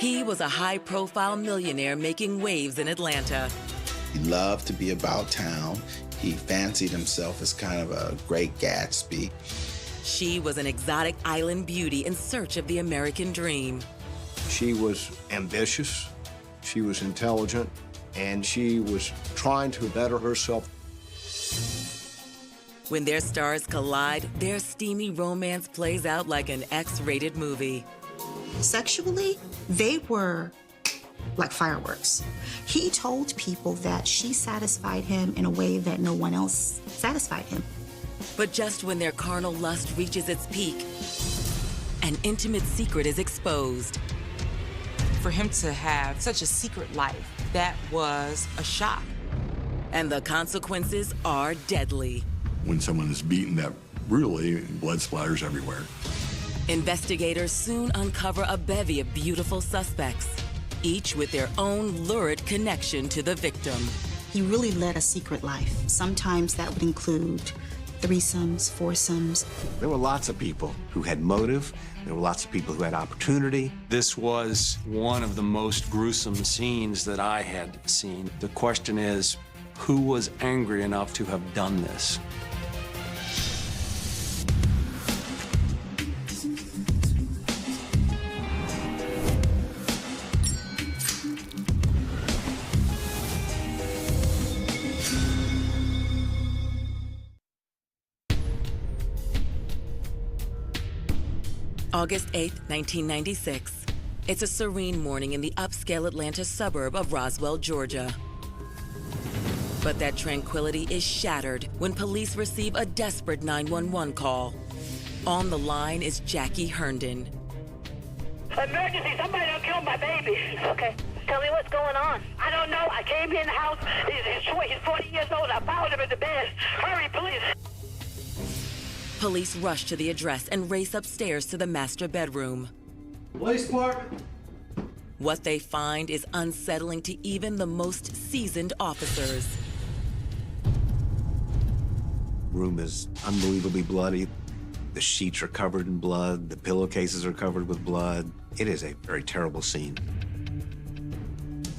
He was a high-profile millionaire making waves in Atlanta. He loved to be about town. He fancied himself as kind of a great Gatsby. She was an exotic island beauty in search of the American dream. She was ambitious, she was intelligent, and she was trying to better herself. When their stars collide, their steamy romance plays out like an X-rated movie. Sexually, they were like fireworks. He told people that she satisfied him in a way that no one else satisfied him. But just when their carnal lust reaches its peak, an intimate secret is exposed. For him to have such a secret life, that was a shock. And the consequences are deadly. When someone is beaten, that really blood splatters everywhere. Investigators soon uncover a bevy of beautiful suspects, each with their own lurid connection to the victim. He really led a secret life. Sometimes that would include threesomes, foursomes. There were lots of people who had motive. There were lots of people who had opportunity. This was one of the most gruesome scenes that I had seen. The question is, who was angry enough to have done this? August 8, 1996. It's a serene morning in the upscale Atlanta suburb of Roswell, Georgia. But that tranquility is shattered when police receive a desperate 911 call. On the line is Jackie Herndon. Emergency, somebody done killed my baby. Okay, tell me what's going on. I don't know, I came in the house, he's 40 years old, I found him in the bed. Hurry, please. Police rush to the address and race upstairs to the master bedroom. Police department. What they find is unsettling to even the most seasoned officers. Room is unbelievably bloody. The sheets are covered in blood. The pillowcases are covered with blood. It is a very terrible scene.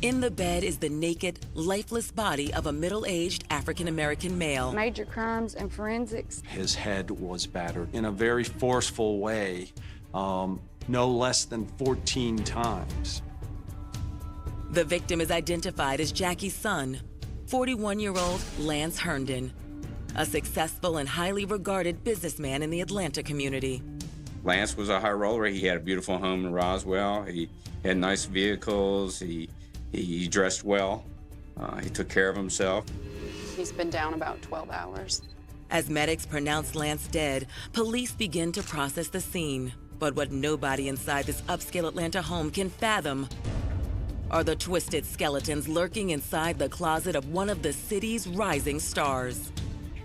In the bed is the naked, lifeless body of a middle-aged African-American male. Major crimes and forensics. His head was battered in a very forceful way, no less than 14 times. The victim is identified as Jackie's son, 41-year-old Lance Herndon, a successful and highly regarded businessman in the Atlanta community. Lance was a high roller. He had a beautiful home in Roswell. He had nice vehicles. He dressed well. He took care of himself. He's been down about 12 hours. As medics pronounce Lance dead, police begin to process the scene. But what nobody inside this upscale Atlanta home can fathom are the twisted skeletons lurking inside the closet of one of the city's rising stars.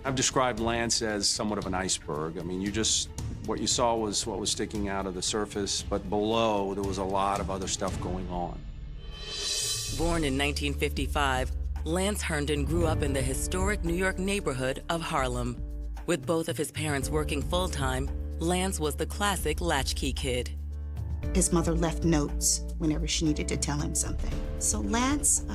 I've described Lance as somewhat of an iceberg. I mean, what you saw was what was sticking out of the surface, but below there was a lot of other stuff going on. Born in 1955, Lance Herndon grew up in the historic New York neighborhood of Harlem. With both of his parents working full-time, Lance was the classic latchkey kid. His mother left notes whenever she needed to tell him something. So Lance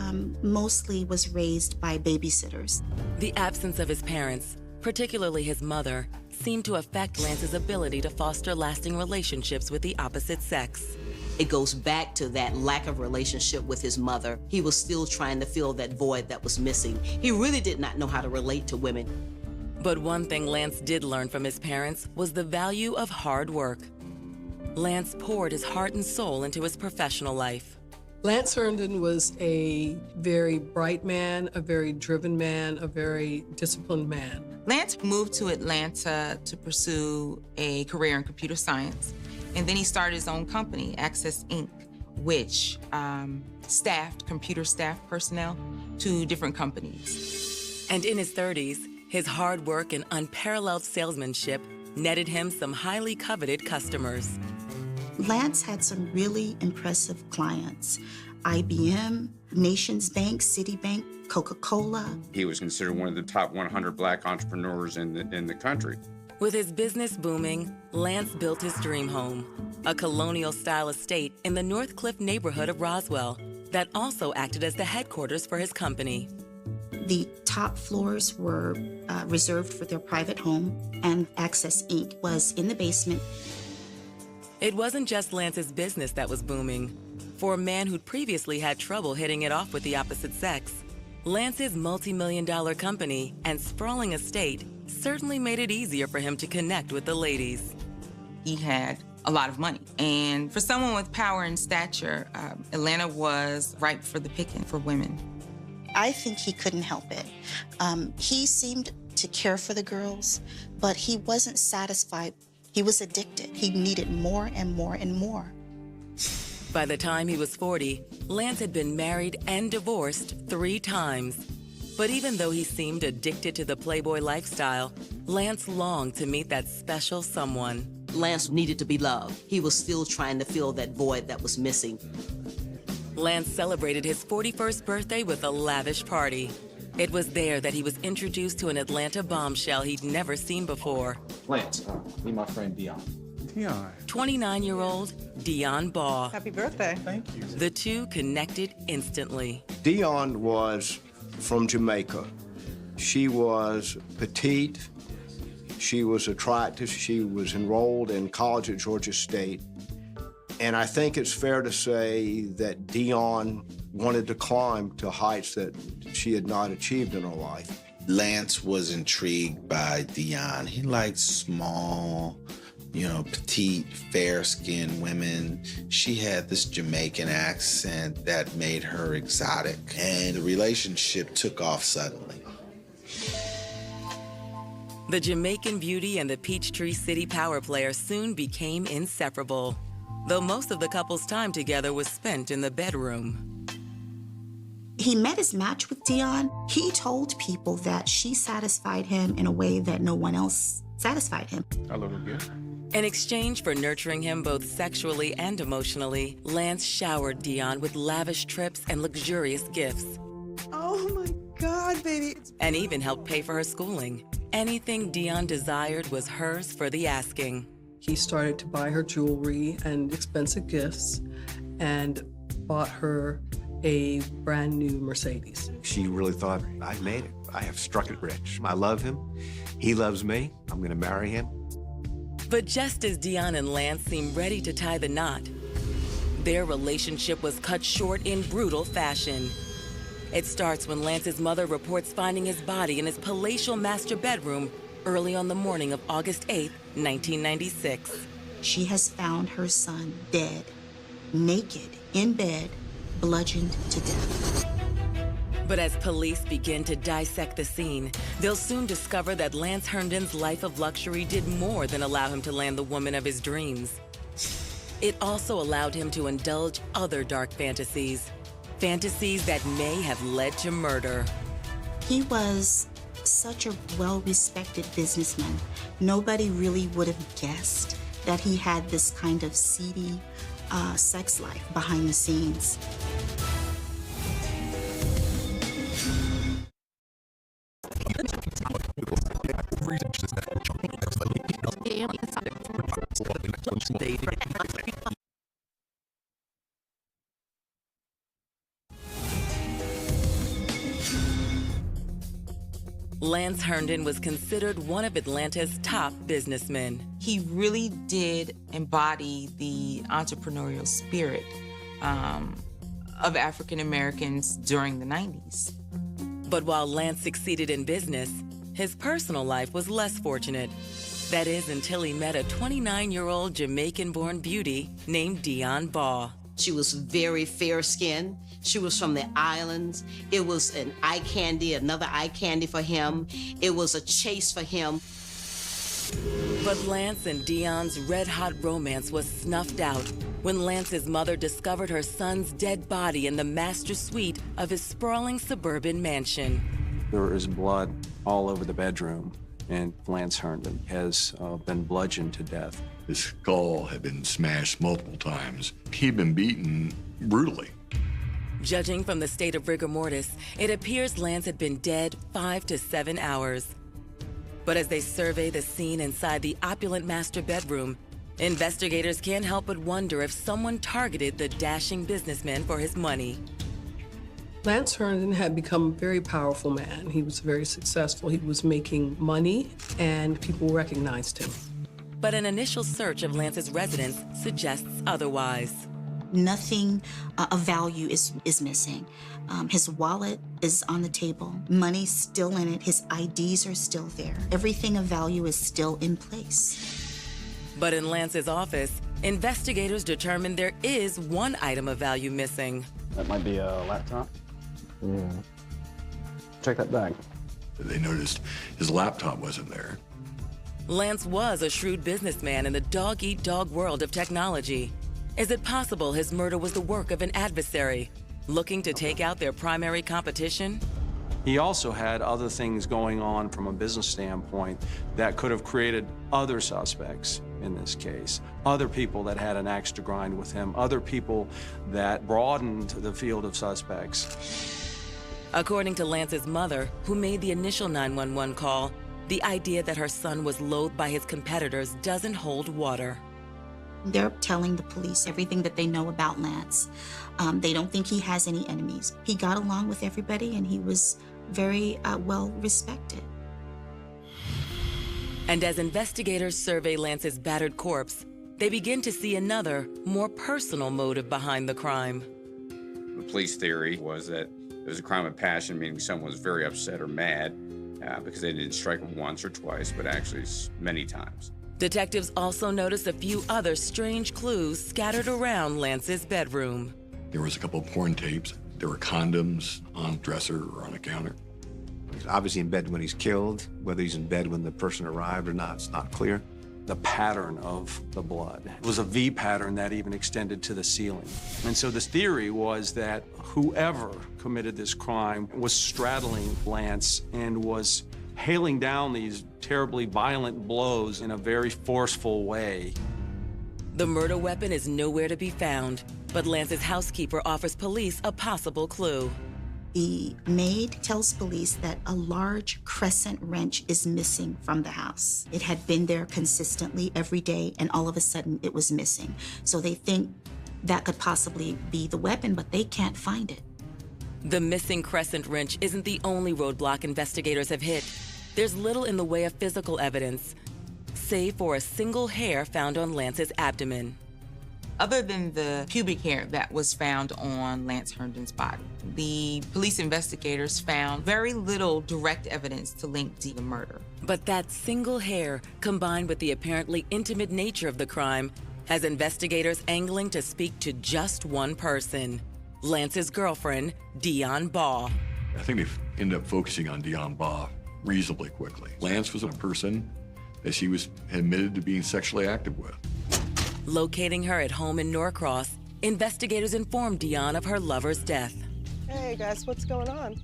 mostly was raised by babysitters. The absence of his parents, particularly his mother, seemed to affect Lance's ability to foster lasting relationships with the opposite sex. It goes back to that lack of relationship with his mother. He was still trying to fill that void that was missing. He really did not know how to relate to women. But one thing Lance did learn from his parents was the value of hard work. Lance poured his heart and soul into his professional life. Lance Herndon was a very bright man, a very driven man, a very disciplined man. Lance moved to Atlanta to pursue a career in computer science. And then he started his own company, Access Inc., which staffed computer staff personnel to different companies. And in his 30s, his hard work and unparalleled salesmanship netted him some highly coveted customers. Lance had some really impressive clients. IBM, Nations Bank, Citibank, Coca-Cola. He was considered one of the top 100 black entrepreneurs in the country. With his business booming, Lance built his dream home, a colonial-style estate in the North Cliff neighborhood of Roswell that also acted as the headquarters for his company. The top floors were reserved for their private home, and Access Inc. was in the basement. It wasn't just Lance's business that was booming. For a man who'd previously had trouble hitting it off with the opposite sex, Lance's multi-million-dollar company and sprawling estate certainly made it easier for him to connect with the ladies. He had a lot of money. And for someone with power and stature, Atlanta was ripe for the picking for women. I think he couldn't help it. He seemed to care for the girls, but he wasn't satisfied. He was addicted. He needed more and more and more. By the time he was 40, Lance had been married and divorced 3 times. But even though he seemed addicted to the Playboy lifestyle, Lance longed to meet that special someone. Lance needed to be loved. He was still trying to fill that void that was missing. Lance celebrated his 41st birthday with a lavish party. It was there that he was introduced to an Atlanta bombshell he'd never seen before. Lance, meet my friend Dion. Dion. 29-year-old Dion Baugh. Happy birthday. Thank you. The two connected instantly. Dion was from Jamaica. She was petite. She was attractive. She was enrolled in college at Georgia State. And I think it's fair to say that Dion wanted to climb to heights that she had not achieved in her life. Lance was intrigued by Dion. He liked small, petite, fair-skinned women. She had this Jamaican accent that made her exotic, and the relationship took off suddenly. The Jamaican beauty and the Peachtree City power player soon became inseparable, though most of the couple's time together was spent in the bedroom. He met his match with Dion. He told people that she satisfied him in a way that no one else satisfied him. A little bit. In exchange for nurturing him both sexually and emotionally, Lance showered Dion with lavish trips and luxurious gifts. Oh my God, baby. And even helped pay for her schooling. Anything Dion desired was hers for the asking. He started to buy her jewelry and expensive gifts and bought her a brand new Mercedes. She really thought, I've made it. I have struck it rich. I love him. He loves me. I'm going to marry him. But just as Dion and Lance seemed ready to tie the knot, their relationship was cut short in brutal fashion. It starts when Lance's mother reports finding his body in his palatial master bedroom early on the morning of August 8, 1996. She has found her son dead, naked, in bed, bludgeoned to death. But as police begin to dissect the scene, they'll soon discover that Lance Herndon's life of luxury did more than allow him to land the woman of his dreams. It also allowed him to indulge other dark fantasies that may have led to murder. He was such a well-respected businessman. Nobody really would have guessed that he had this kind of seedy sex life behind the scenes. Lance Herndon was considered one of Atlanta's top businessmen. He really did embody the entrepreneurial spirit of African Americans during the 90s. But while Lance succeeded in business, his personal life was less fortunate. That is, until he met a 29-year-old Jamaican-born beauty named Dion Baugh. She was very fair-skinned. She was from the islands. It was an eye candy, another eye candy for him. It was a chase for him. But Lance and Dion's red-hot romance was snuffed out when Lance's mother discovered her son's dead body in the master suite of his sprawling suburban mansion. There is blood all over the bedroom, and Lance Herndon has been bludgeoned to death. His skull had been smashed multiple times. He'd been beaten brutally. Judging from the state of rigor mortis, it appears Lance had been dead 5 to 7 hours. But as they survey the scene inside the opulent master bedroom, investigators can't help but wonder if someone targeted the dashing businessman for his money. Lance Herndon had become a very powerful man. He was very successful. He was making money, and people recognized him. But an initial search of Lance's residence suggests otherwise. Nothing of value is missing. His wallet is on the table. Money's still in it. His IDs are still there. Everything of value is still in place. But in Lance's office, investigators determined there is one item of value missing. That might be a laptop. Yeah. Check that bag. They noticed his laptop wasn't there. Lance was a shrewd businessman in the dog-eat-dog world of technology. Is it possible his murder was the work of an adversary, looking to take out their primary competition? He also had other things going on from a business standpoint that could have created other suspects in this case, other people that had an axe to grind with him, other people that broadened the field of suspects. According to Lance's mother, who made the initial 911 call, the idea that her son was loathed by his competitors doesn't hold water. They're telling the police everything that they know about Lance. They don't think he has any enemies. He got along with everybody, and he was very well respected. And as investigators survey Lance's battered corpse, they begin to see another, more personal motive behind the crime. The police theory was that it was a crime of passion, meaning someone was very upset or mad because they didn't strike him once or twice, but actually many times. Detectives also noticed a few other strange clues scattered around Lance's bedroom. There was a couple of porn tapes. There were condoms on a dresser or on a counter. He's obviously in bed when he's killed. Whether he's in bed when the person arrived or not, it's not clear. The pattern of the blood. It was a V pattern that even extended to the ceiling. And so the theory was that whoever committed this crime was straddling Lance and was hailing down these terribly violent blows in a very forceful way. The murder weapon is nowhere to be found, but Lance's housekeeper offers police a possible clue. The maid tells police that a large crescent wrench is missing from the house. It had been there consistently every day, and all of a sudden it was missing. So they think that could possibly be the weapon, but they can't find it. The missing crescent wrench isn't the only roadblock investigators have hit. There's little in the way of physical evidence, save for a single hair found on Lance's abdomen. Other than the pubic hair that was found on Lance Herndon's body, the police investigators found very little direct evidence to link to the murder. But that single hair, combined with the apparently intimate nature of the crime, has investigators angling to speak to just one person, Lance's girlfriend, Dion Baugh. I think they ended up focusing on Dion Baugh reasonably quickly. Lance was a person that she was admitted to being sexually active with. Locating her at home in Norcross, investigators informed Dion of her lover's death. Hey guys, what's going on?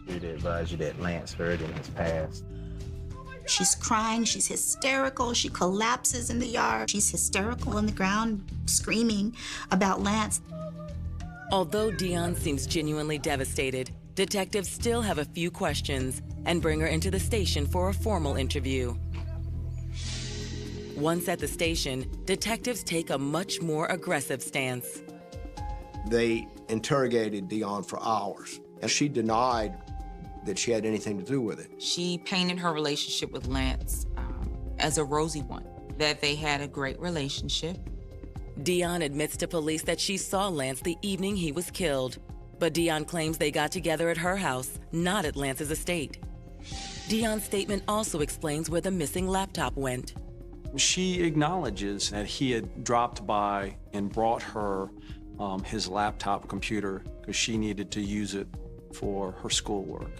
Here to advise you that Lance Herndon has passed. She's crying, she's hysterical, she collapses in the yard. She's hysterical on the ground, screaming about Lance. Although Dion seems genuinely devastated, detectives still have a few questions and bring her into the station for a formal interview. Once at the station, detectives take a much more aggressive stance. They interrogated Dion for hours, and she denied that she had anything to do with it. She painted her relationship with Lance as a rosy one, that they had a great relationship. Dion admits to police that she saw Lance the evening he was killed, but Dion claims they got together at her house, not at Lance's estate. Dion's statement also explains where the missing laptop went. She acknowledges that he had dropped by and brought her his laptop computer because she needed to use it for her schoolwork.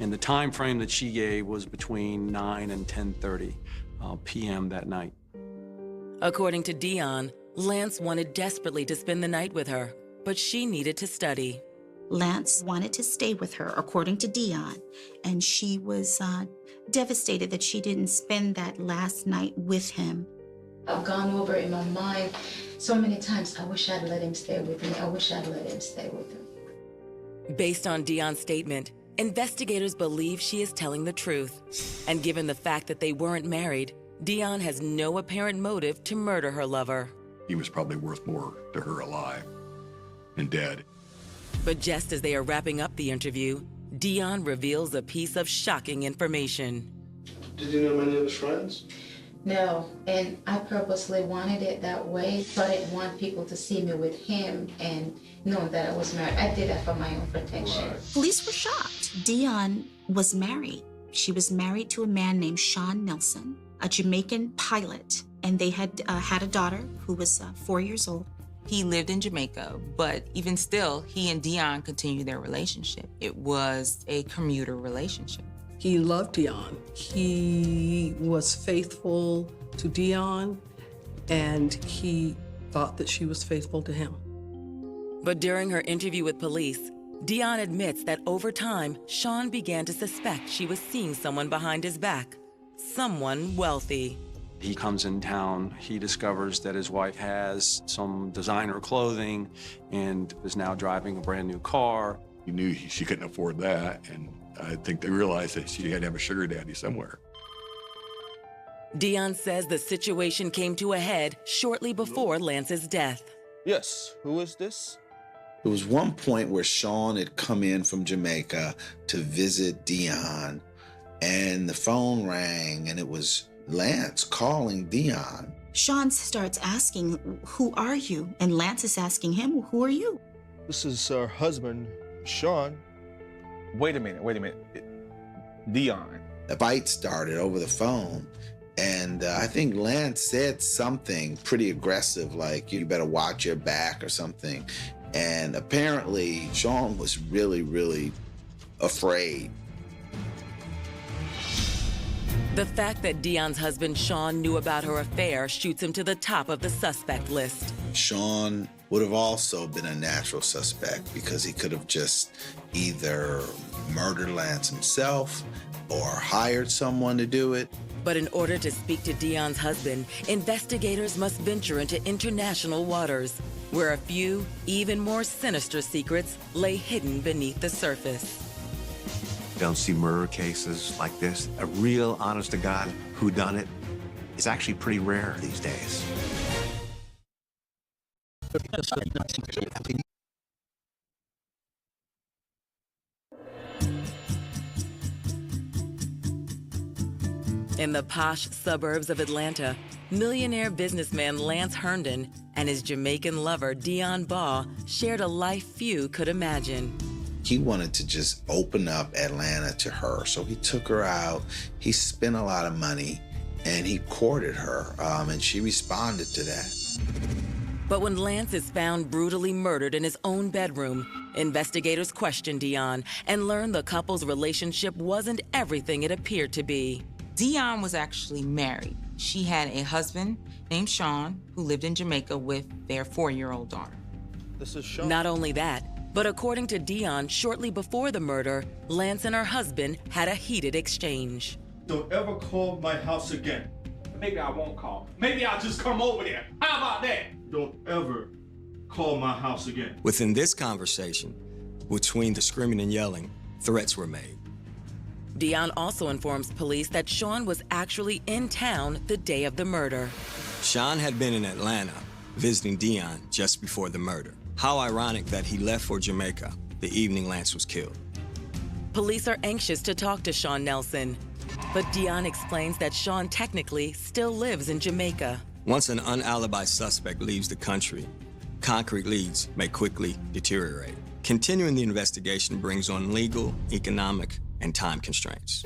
And the time frame that she gave was between 9 and 10:30 p.m. that night. According to Dion, Lance wanted desperately to spend the night with her, but she needed to study. Lance wanted to stay with her, according to Dion, and she was devastated that she didn't spend that last night with him. I've gone over in my mind so many times, I wish I'd let him stay with me. I wish I'd let him stay with him. Based on Dion's statement, investigators believe she is telling the truth. And given the fact that they weren't married, Dion has no apparent motive to murder her lover. He was probably worth more to her alive than dead. But just as they are wrapping up the interview, Dion reveals a piece of shocking information. Did you know many of his friends? No, and I purposely wanted it that way, so I didn't want people to see me with him and knowing that I was married. I did that for my own protection. Police were shocked. Dion was married. She was married to a man named Sean Nelson, a Jamaican pilot, and they had had a daughter who was 4 years old. He lived in Jamaica, but even still, he and Dion continued their relationship. It was a commuter relationship. He loved Dion. He was faithful to Dion, and he thought that she was faithful to him. But during her interview with police, Dion admits that over time, Sean began to suspect she was seeing someone behind his back, someone wealthy. He comes in town, he discovers that his wife has some designer clothing and is now driving a brand new car. He knew she couldn't afford that, and I think they realized that she had to have a sugar daddy somewhere. Dion says the situation came to a head shortly before Lance's death. Yes, who is this? There was one point where Sean had come in from Jamaica to visit Dion, and the phone rang, and it was Lance calling Dion. Sean starts asking, "Who are you?" And Lance is asking him, "Who are you?" This is her husband, Sean. Wait a minute. Dion. A fight started over the phone, and I think Lance said something pretty aggressive, like, "You better watch your back," or something. And apparently, Sean was really, really afraid. The fact that Dion's husband, Sean, knew about her affair shoots him to the top of the suspect list. Sean would have also been a natural suspect because he could have just either murdered Lance himself or hired someone to do it. But in order to speak to Dion's husband, investigators must venture into international waters, where a few, even more sinister secrets lay hidden beneath the surface. Don't see murder cases like this. A real, honest-to-God whodunit is actually pretty rare these days. In the posh suburbs of Atlanta, millionaire businessman Lance Herndon and his Jamaican lover Dion Baugh shared a life few could imagine. He wanted to just open up Atlanta to her, so he took her out. He spent a lot of money, and he courted her, and she responded to that. But when Lance is found brutally murdered in his own bedroom, investigators question Dion and learn the couple's relationship wasn't everything it appeared to be. Dion was actually married. She had a husband named Sean who lived in Jamaica with their 4-year-old daughter. This is Sean. Not only that, but according to Dion, shortly before the murder, Lance and her husband had a heated exchange. Don't ever call my house again. Maybe I won't call. Maybe I'll just come over there. How about that? Don't ever call my house again. Within this conversation, between the screaming and yelling, threats were made. Dion also informs police that Sean was actually in town the day of the murder. Sean had been in Atlanta visiting Dion just before the murder. How ironic that he left for Jamaica the evening Lance was killed. Police are anxious to talk to Sean Nelson, but Dion explains that Sean technically still lives in Jamaica. Once an unalibied suspect leaves the country, concrete leads may quickly deteriorate. Continuing the investigation brings on legal, economic, and time constraints.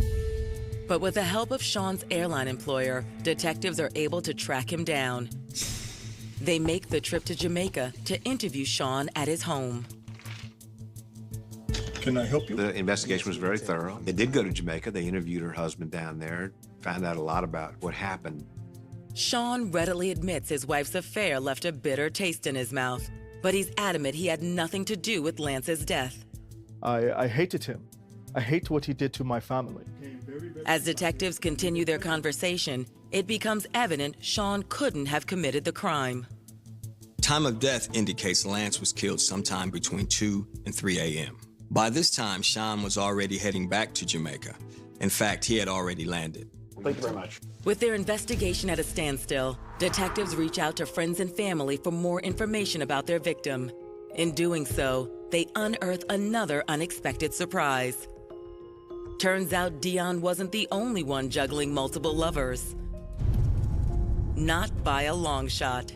But with the help of Sean's airline employer, detectives are able to track him down. They make the trip to Jamaica to interview Sean at his home. Can I help you? The investigation was very thorough. They did go to Jamaica. They interviewed her husband down there, found out a lot about what happened. Sean readily admits his wife's affair left a bitter taste in his mouth, but he's adamant he had nothing to do with Lance's death. I hated him. I hate what he did to my family. As detectives continue their conversation, it becomes evident Sean couldn't have committed the crime. Time of death indicates Lance was killed sometime between 2 and 3 a.m. By this time, Sean was already heading back to Jamaica. In fact, he had already landed. Thank you very much. With their investigation at a standstill, detectives reach out to friends and family for more information about their victim. In doing so, they unearth another unexpected surprise. Turns out Dion wasn't the only one juggling multiple lovers. Not by a long shot.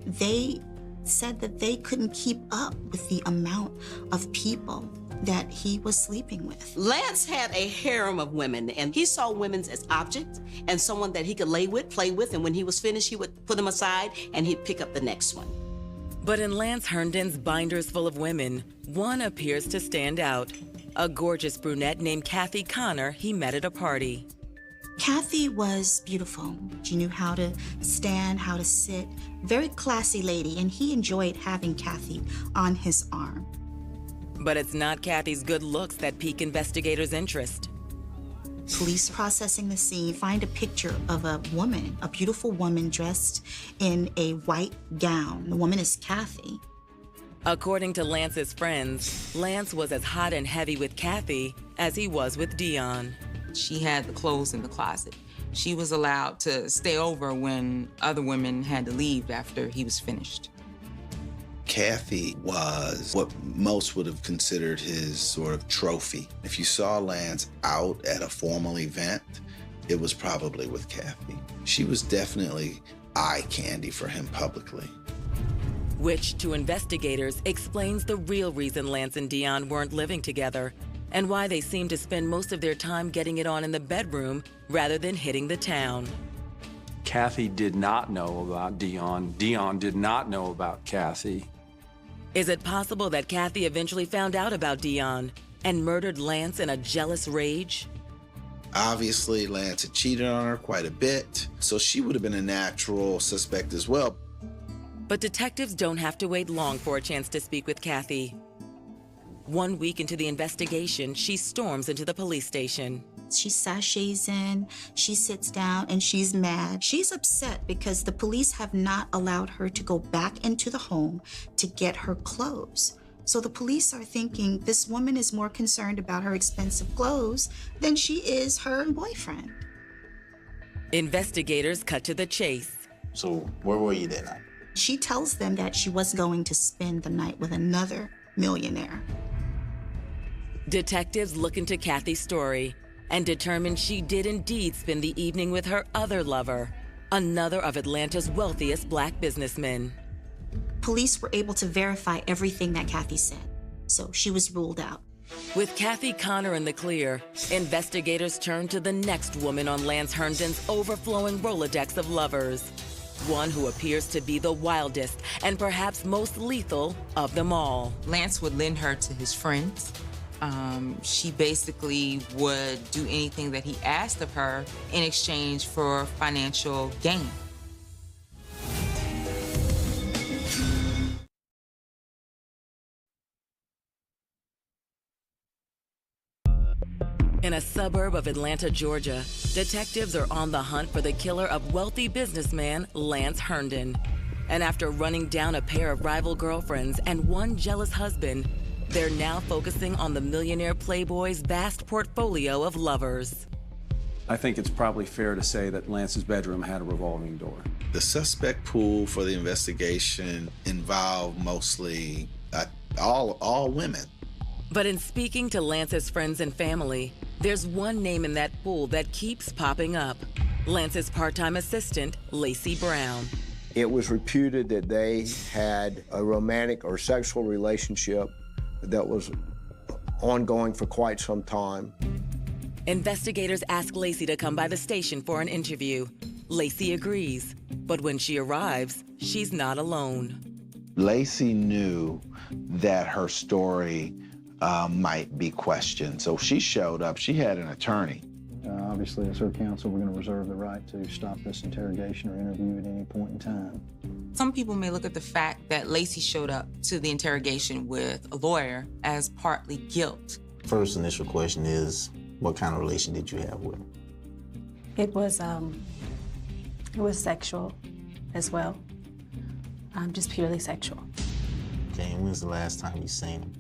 They said that they couldn't keep up with the amount of people that he was sleeping with. Lance had a harem of women, and he saw women as objects and someone that he could lay with, play with, and when he was finished, he would put them aside and he'd pick up the next one. But in Lance Herndon's binders full of women, one appears to stand out. A gorgeous brunette named Kathy Connor he met at a party. Kathy was beautiful. She knew how to stand, how to sit. Very classy lady, and he enjoyed having Kathy on his arm. But it's not Kathy's good looks that pique investigators' interest. Police processing the scene find a picture of a woman, a beautiful woman dressed in a white gown. The woman is Kathy. According to Lance's friends, Lance was as hot and heavy with Kathy as he was with Dion. She had the clothes in the closet. She was allowed to stay over when other women had to leave after he was finished. Kathy was what most would have considered his sort of trophy. If you saw Lance out at a formal event, it was probably with Kathy. She was definitely eye candy for him publicly. Which, to investigators, explains the real reason Lance and Dion weren't living together and why they seemed to spend most of their time getting it on in the bedroom rather than hitting the town. Kathy did not know about Dion. Dion did not know about Kathy. Is it possible that Kathy eventually found out about Dion and murdered Lance in a jealous rage? Obviously, Lance had cheated on her quite a bit, so she would have been a natural suspect as well. But detectives don't have to wait long for a chance to speak with Kathy. 1 week into the investigation, she storms into the police station. She sashays in, she sits down, and she's mad. She's upset because the police have not allowed her to go back into the home to get her clothes. So the police are thinking this woman is more concerned about her expensive clothes than she is her boyfriend. Investigators cut to the chase. So where were you that night? She tells them that she was going to spend the night with another millionaire. Detectives look into Kathy's story and determine she did indeed spend the evening with her other lover, another of Atlanta's wealthiest black businessmen. Police were able to verify everything that Kathy said, so she was ruled out. With Kathy Connor in the clear, investigators turn to the next woman on Lance Herndon's overflowing Rolodex of lovers. One who appears to be the wildest and perhaps most lethal of them all. Lance would lend her to his friends. She basically would do anything that he asked of her in exchange for financial gain. In a suburb of Atlanta, Georgia, detectives are on the hunt for the killer of wealthy businessman Lance Herndon. And after running down a pair of rival girlfriends and one jealous husband, they're now focusing on the millionaire playboy's vast portfolio of lovers. I think it's probably fair to say that Lance's bedroom had a revolving door. The suspect pool for the investigation involved mostly all women. But in speaking to Lance's friends and family, there's one name in that pool that keeps popping up: Lance's part-time assistant, Lacey Brown. It was reputed that they had a romantic or sexual relationship that was ongoing for quite some time. Investigators ask Lacey to come by the station for an interview. Lacey agrees, but when she arrives, she's not alone. Lacey knew that her story might be questioned, so she showed up. She had an attorney. Obviously, as her counsel, we're going to reserve the right to stop this interrogation or interview at any point in time. Some people may look at the fact that Lacey showed up to the interrogation with a lawyer as partly guilt. First initial question is, what kind of relation did you have with him? It was sexual as well, just purely sexual. Okay, and when's the last time you seen him?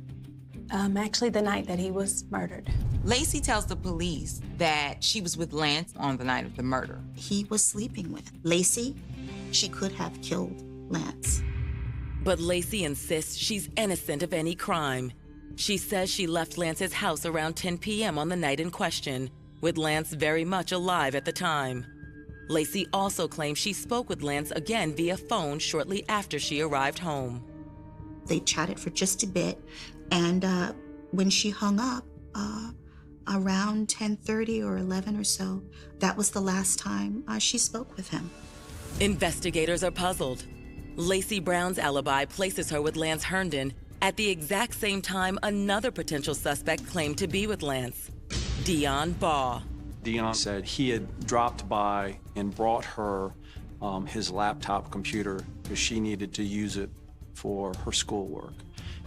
Actually, the night that he was murdered. Lacey tells the police that she was with Lance on the night of the murder. He was sleeping with Lacey. She could have killed Lance. But Lacey insists she's innocent of any crime. She says she left Lance's house around 10 p.m. on the night in question, with Lance very much alive at the time. Lacey also claims she spoke with Lance again via phone shortly after she arrived home. They chatted for just a bit, and when she hung up, around 10:30 or 11 or so, that was the last time she spoke with him. Investigators are puzzled. Lacey Brown's alibi places her with Lance Herndon at the exact same time another potential suspect claimed to be with Lance, Dion Baugh. Dion said he had dropped by and brought her his laptop computer because she needed to use it for her schoolwork.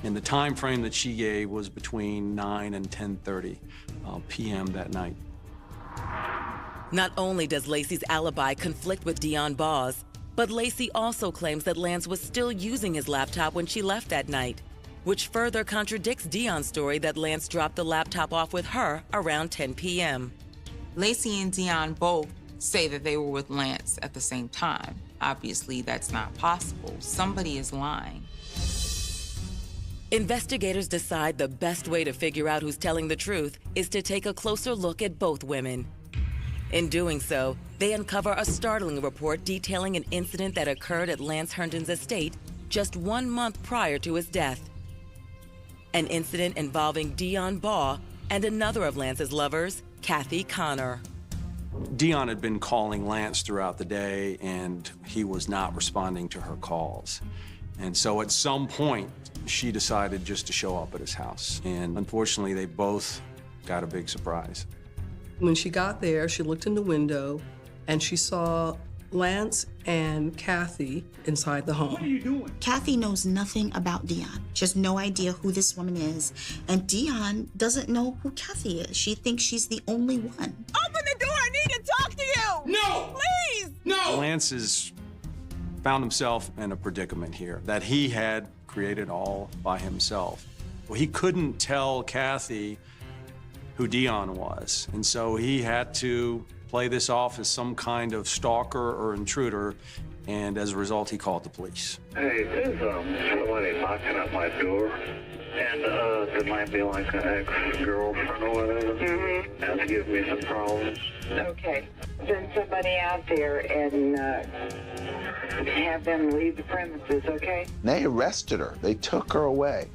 And the time frame that she gave was between 9 and 10:30 p.m. that night. Not only does Lacey's alibi conflict with Dion Baugh's, but Lacey also claims that Lance was still using his laptop when she left that night, which further contradicts Dion's story that Lance dropped the laptop off with her around 10 p.m. Lacey and Dion both say that they were with Lance at the same time. Obviously, that's not possible. Somebody is lying. Investigators decide the best way to figure out who's telling the truth is to take a closer look at both women. In doing so, they uncover a startling report detailing an incident that occurred at Lance Herndon's estate just 1 month prior to his death. An incident involving Dion Baugh and another of Lance's lovers, Kathy Connor. Dion had been calling Lance throughout the day, and he was not responding to her calls. And so at some point, she decided just to show up at his house. And unfortunately, they both got a big surprise. When she got there, she looked in the window and she saw Lance and Kathy inside the home. What are you doing? Kathy knows nothing about Dion. She has no idea who this woman is. And Dion doesn't know who Kathy is. She thinks she's the only one. Open the door! I need to talk to you! No! Please! No! Lance has found himself in a predicament here that he had created all by himself. Well, he couldn't tell Kathy who Dion was, and so he had to play this off as some kind of stalker or intruder, and as a result, he called the police. Hey, there's somebody knocking at my door, and there might be like an ex-girlfriend or whatever. That's giving me some problems. Okay, send somebody out there and have them leave the premises, okay? They arrested her. They took her away.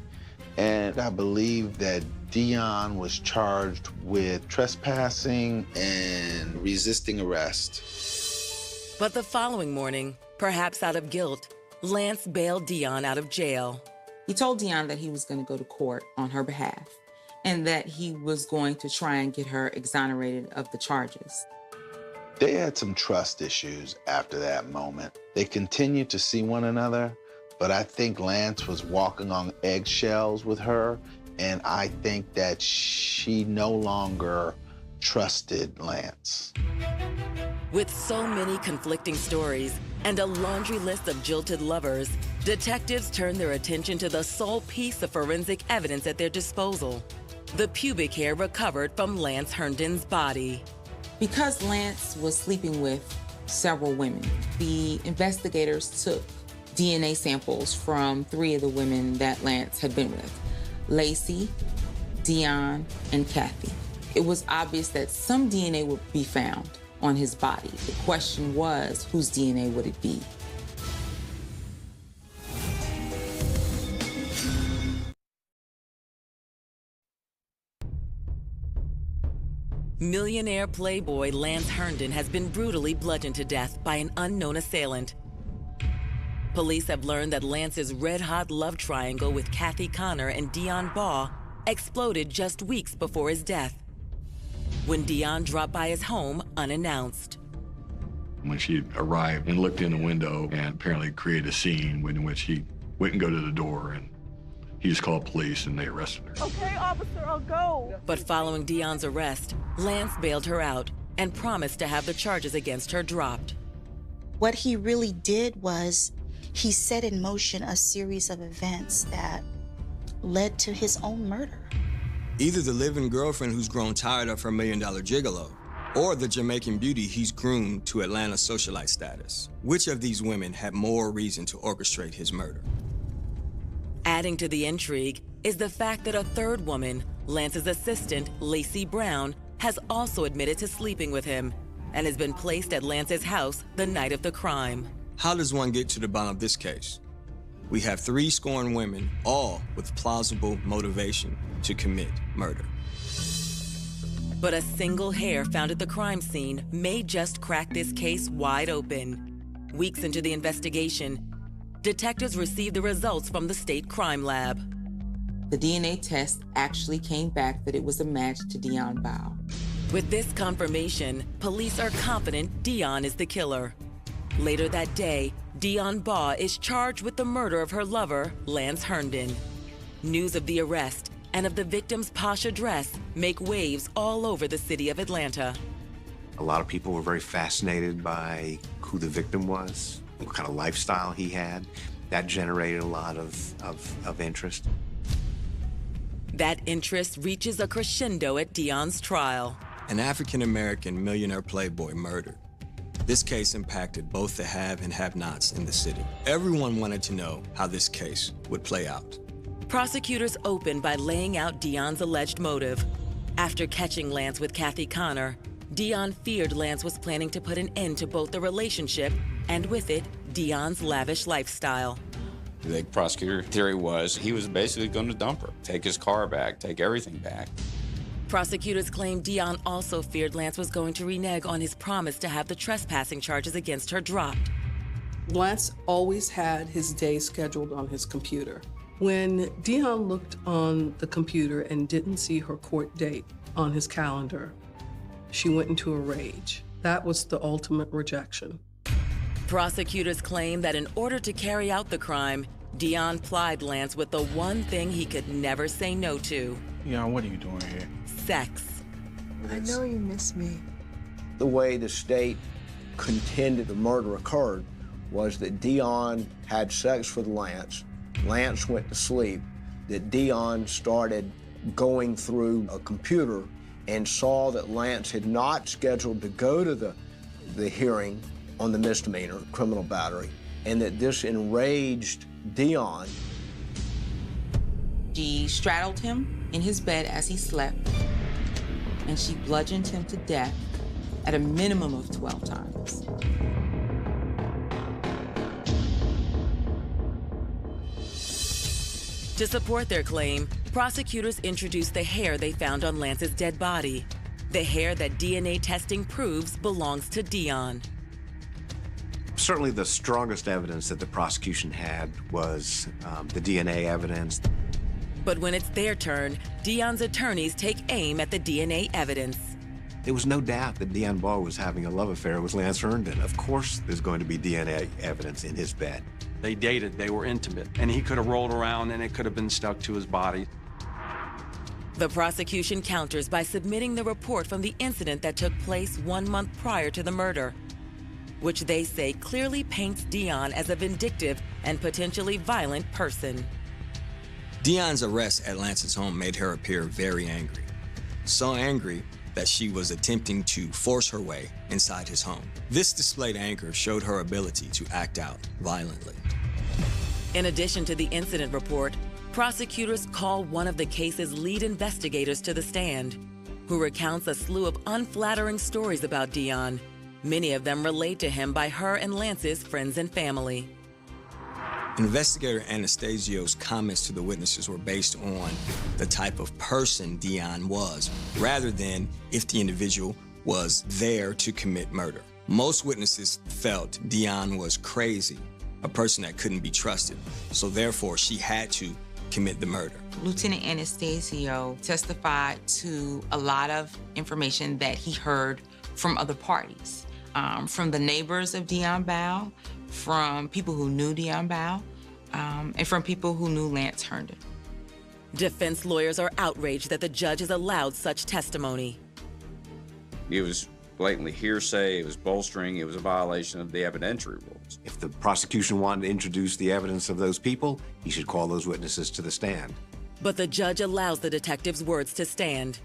And I believe that Dion was charged with trespassing and resisting arrest. But the following morning, perhaps out of guilt, Lance bailed Dion out of jail. He told Dion that he was going to go to court on her behalf and that he was going to try and get her exonerated of the charges. They had some trust issues after that moment. They continued to see one another, but I think Lance was walking on eggshells with her, and I think that she no longer trusted Lance. With so many conflicting stories and a laundry list of jilted lovers, detectives turn their attention to the sole piece of forensic evidence at their disposal: the pubic hair recovered from Lance Herndon's body. Because Lance was sleeping with several women, the investigators took DNA samples from 3 of the women that Lance had been with: Lacey, Dion, and Kathy. It was obvious that some DNA would be found on his body. The question was, whose DNA would it be? Millionaire playboy Lance Herndon has been brutally bludgeoned to death by an unknown assailant. Police have learned that Lance's red-hot love triangle with Kathy Connor and Dion Baugh exploded just weeks before his death, when Dion dropped by his home unannounced. When she arrived and looked in the window and apparently created a scene in which he wouldn't go to the door, and he just called police and they arrested her. Okay, officer, I'll go. But following Dion's arrest, Lance bailed her out and promised to have the charges against her dropped. What he really did was he set in motion a series of events that led to his own murder. Either the live-in girlfriend who's grown tired of her $1 million gigolo, or the Jamaican beauty he's groomed to Atlanta socialite status. Which of these women had more reason to orchestrate his murder? Adding to the intrigue is the fact that a third woman, Lance's assistant, Lacey Brown, has also admitted to sleeping with him and has been placed at Lance's house the night of the crime. How does one get to the bottom of this case? We have 3 scorned women, all with plausible motivation to commit murder. But a single hair found at the crime scene may just crack this case wide open. Weeks into the investigation, detectives received the results from the state crime lab. The DNA test actually came back that it was a match to Dion Bow. With this confirmation, police are confident Dion is the killer. Later that day, Dion Baugh is charged with the murder of her lover, Lance Herndon. News of the arrest and of the victim's posh address make waves all over the city of Atlanta. A lot of people were very fascinated by who the victim was, what kind of lifestyle he had. That generated a lot of interest. That interest reaches a crescendo at Dion's trial. An African-American millionaire playboy murdered. This case impacted both the have and have-nots in the city. Everyone wanted to know how this case would play out. Prosecutors opened by laying out Dion's alleged motive. After catching Lance with Kathy Connor, Dion feared Lance was planning to put an end to both the relationship and, with it, Dion's lavish lifestyle. The prosecutor theory was he was basically going to dump her, take his car back, take everything back. Prosecutors claim Dion also feared Lance was going to renege on his promise to have the trespassing charges against her dropped. Lance always had his day scheduled on his computer. When Dion looked on the computer and didn't see her court date on his calendar, she went into a rage. That was the ultimate rejection. Prosecutors claim that in order to carry out the crime, Dion plied Lance with the one thing he could never say no to. Yeah, what are you doing here? Sex. I know you miss me. The way the state contended the murder occurred was that Dion had sex with Lance. Lance went to sleep, that Dion started going through a computer and saw that Lance had not scheduled to go to the hearing on the misdemeanor, criminal battery, and that this enraged Dion. She straddled him in his bed as he slept, and she bludgeoned him to death at a minimum of 12 times. To support their claim, prosecutors introduced the hair they found on Lance's dead body, the hair that DNA testing proves belongs to Dion. Certainly the strongest evidence that the prosecution had was the DNA evidence. But when it's their turn, Dion's attorneys take aim at the DNA evidence. There was no doubt that Dion Baugh was having a love affair with Lance Herndon. Of course there's going to be DNA evidence in his bed. They dated, they were intimate, and he could have rolled around and it could have been stuck to his body. The prosecution counters by submitting the report from the incident that took place 1 month prior to the murder, which they say clearly paints Dion as a vindictive and potentially violent person. Dion's arrest at Lance's home made her appear very angry. So angry that she was attempting to force her way inside his home. This displayed anger showed her ability to act out violently. In addition to the incident report, prosecutors call one of the case's lead investigators to the stand, who recounts a slew of unflattering stories about Dion. Many of them relayed to him by her and Lance's friends and family. Investigator Anastasio's comments to the witnesses were based on the type of person Dion was, rather than if the individual was there to commit murder. Most witnesses felt Dion was crazy, a person that couldn't be trusted, so therefore she had to commit the murder. Lieutenant Anastasio testified to a lot of information that he heard from other parties, from the neighbors of Dion Bow, from people who knew Dion Bow, and from people who knew Lance Herndon. Defense lawyers are outraged that the judge has allowed such testimony. It was blatantly hearsay, it was bolstering, it was a violation of the evidentiary rules. If the prosecution wanted to introduce the evidence of those people, he should call those witnesses to the stand. But the judge allows the detectives' words to stand.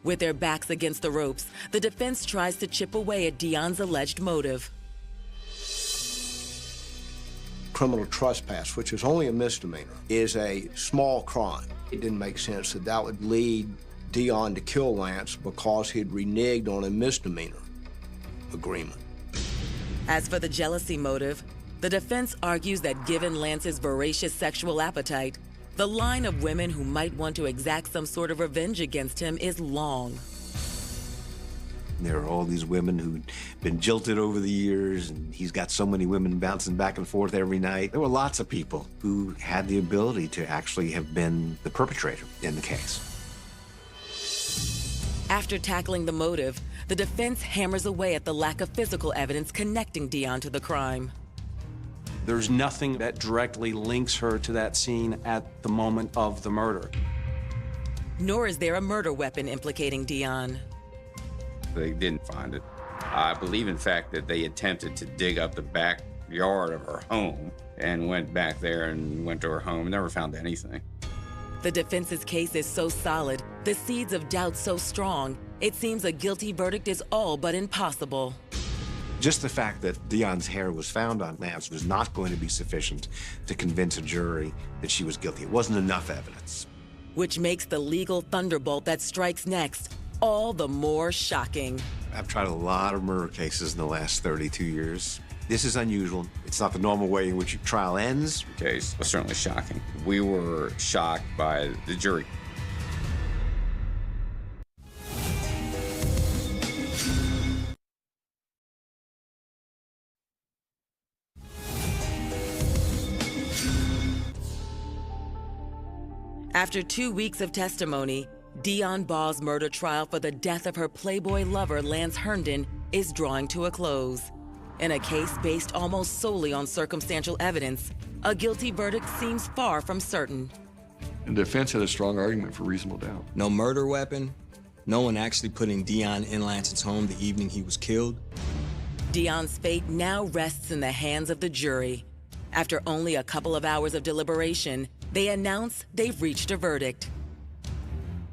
With their backs against the ropes, the defense tries to chip away at Dion's alleged motive. Criminal trespass, which is only a misdemeanor, is a small crime. It didn't make sense that that would lead Dion to kill Lance because he'd reneged on a misdemeanor agreement. As for the jealousy motive, the defense argues that given Lance's voracious sexual appetite, the line of women who might want to exact some sort of revenge against him is long. There are all these women who'd been jilted over the years, and he's got so many women bouncing back and forth every night. There were lots of people who had the ability to actually have been the perpetrator in the case. After tackling the motive, the defense hammers away at the lack of physical evidence connecting Dion to the crime. There's nothing that directly links her to that scene at the moment of the murder. Nor is there a murder weapon implicating Dion. They didn't find it. I believe, in fact, that they attempted to dig up the backyard of her home and went back there and went to her home and never found anything. The defense's case is so solid, the seeds of doubt so strong, it seems a guilty verdict is all but impossible. Just the fact that Dion's hair was found on Lance was not going to be sufficient to convince a jury that she was guilty. It wasn't enough evidence. Which makes the legal thunderbolt that strikes next all the more shocking. I've tried a lot of murder cases in the last 32 years. This is unusual. It's not the normal way in which a trial ends. The case was certainly shocking. We were shocked by the jury. After 2 weeks of testimony, Dion Ball's murder trial for the death of her Playboy lover, Lance Herndon, is drawing to a close. In a case based almost solely on circumstantial evidence, a guilty verdict seems far from certain. And the defense had a strong argument for reasonable doubt. No murder weapon, no one actually putting Dion in Lance's home the evening he was killed. Dion's fate now rests in the hands of the jury. After only a couple of hours of deliberation, they announce they've reached a verdict.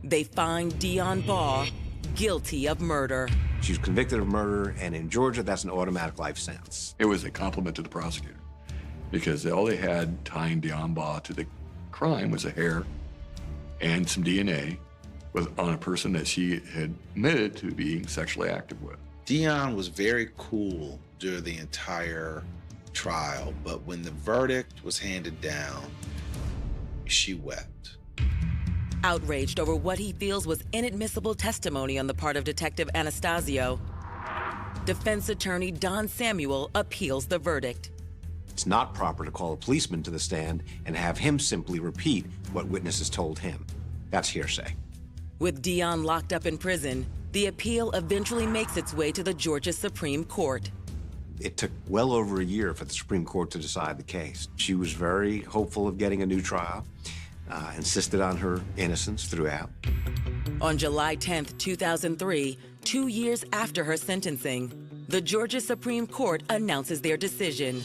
They find Dion Ball guilty of murder. She was convicted of murder, and in Georgia, that's an automatic life sentence. It was a compliment to the prosecutor because all they had tying Dion Ball to the crime was a hair and some DNA on a person that she had admitted to being sexually active with. Dion was very cool during the entire trial, but when the verdict was handed down, she wept. Outraged over what he feels was inadmissible testimony on the part of Detective Anastasio, defense attorney Don Samuel appeals the verdict. It's not proper to call a policeman to the stand and have him simply repeat what witnesses told him. That's hearsay. With Dion locked up in prison, the appeal eventually makes its way to the Georgia Supreme Court. It took well over a year for the Supreme Court to decide the case. She was very hopeful of getting a new trial, insisted on her innocence throughout. On July 10th, 2003, 2 years after her sentencing, the Georgia Supreme Court announces their decision.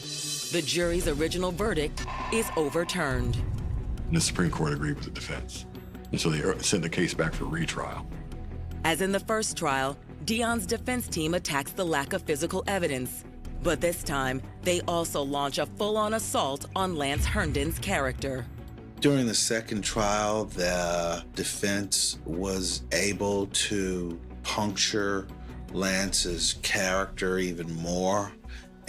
The jury's original verdict is overturned. And the Supreme Court agreed with the defense. And so they sent the case back for retrial. As in the first trial, Dion's defense team attacks the lack of physical evidence. But this time, they also launch a full-on assault on Lance Herndon's character. During the second trial, the defense was able to puncture Lance's character even more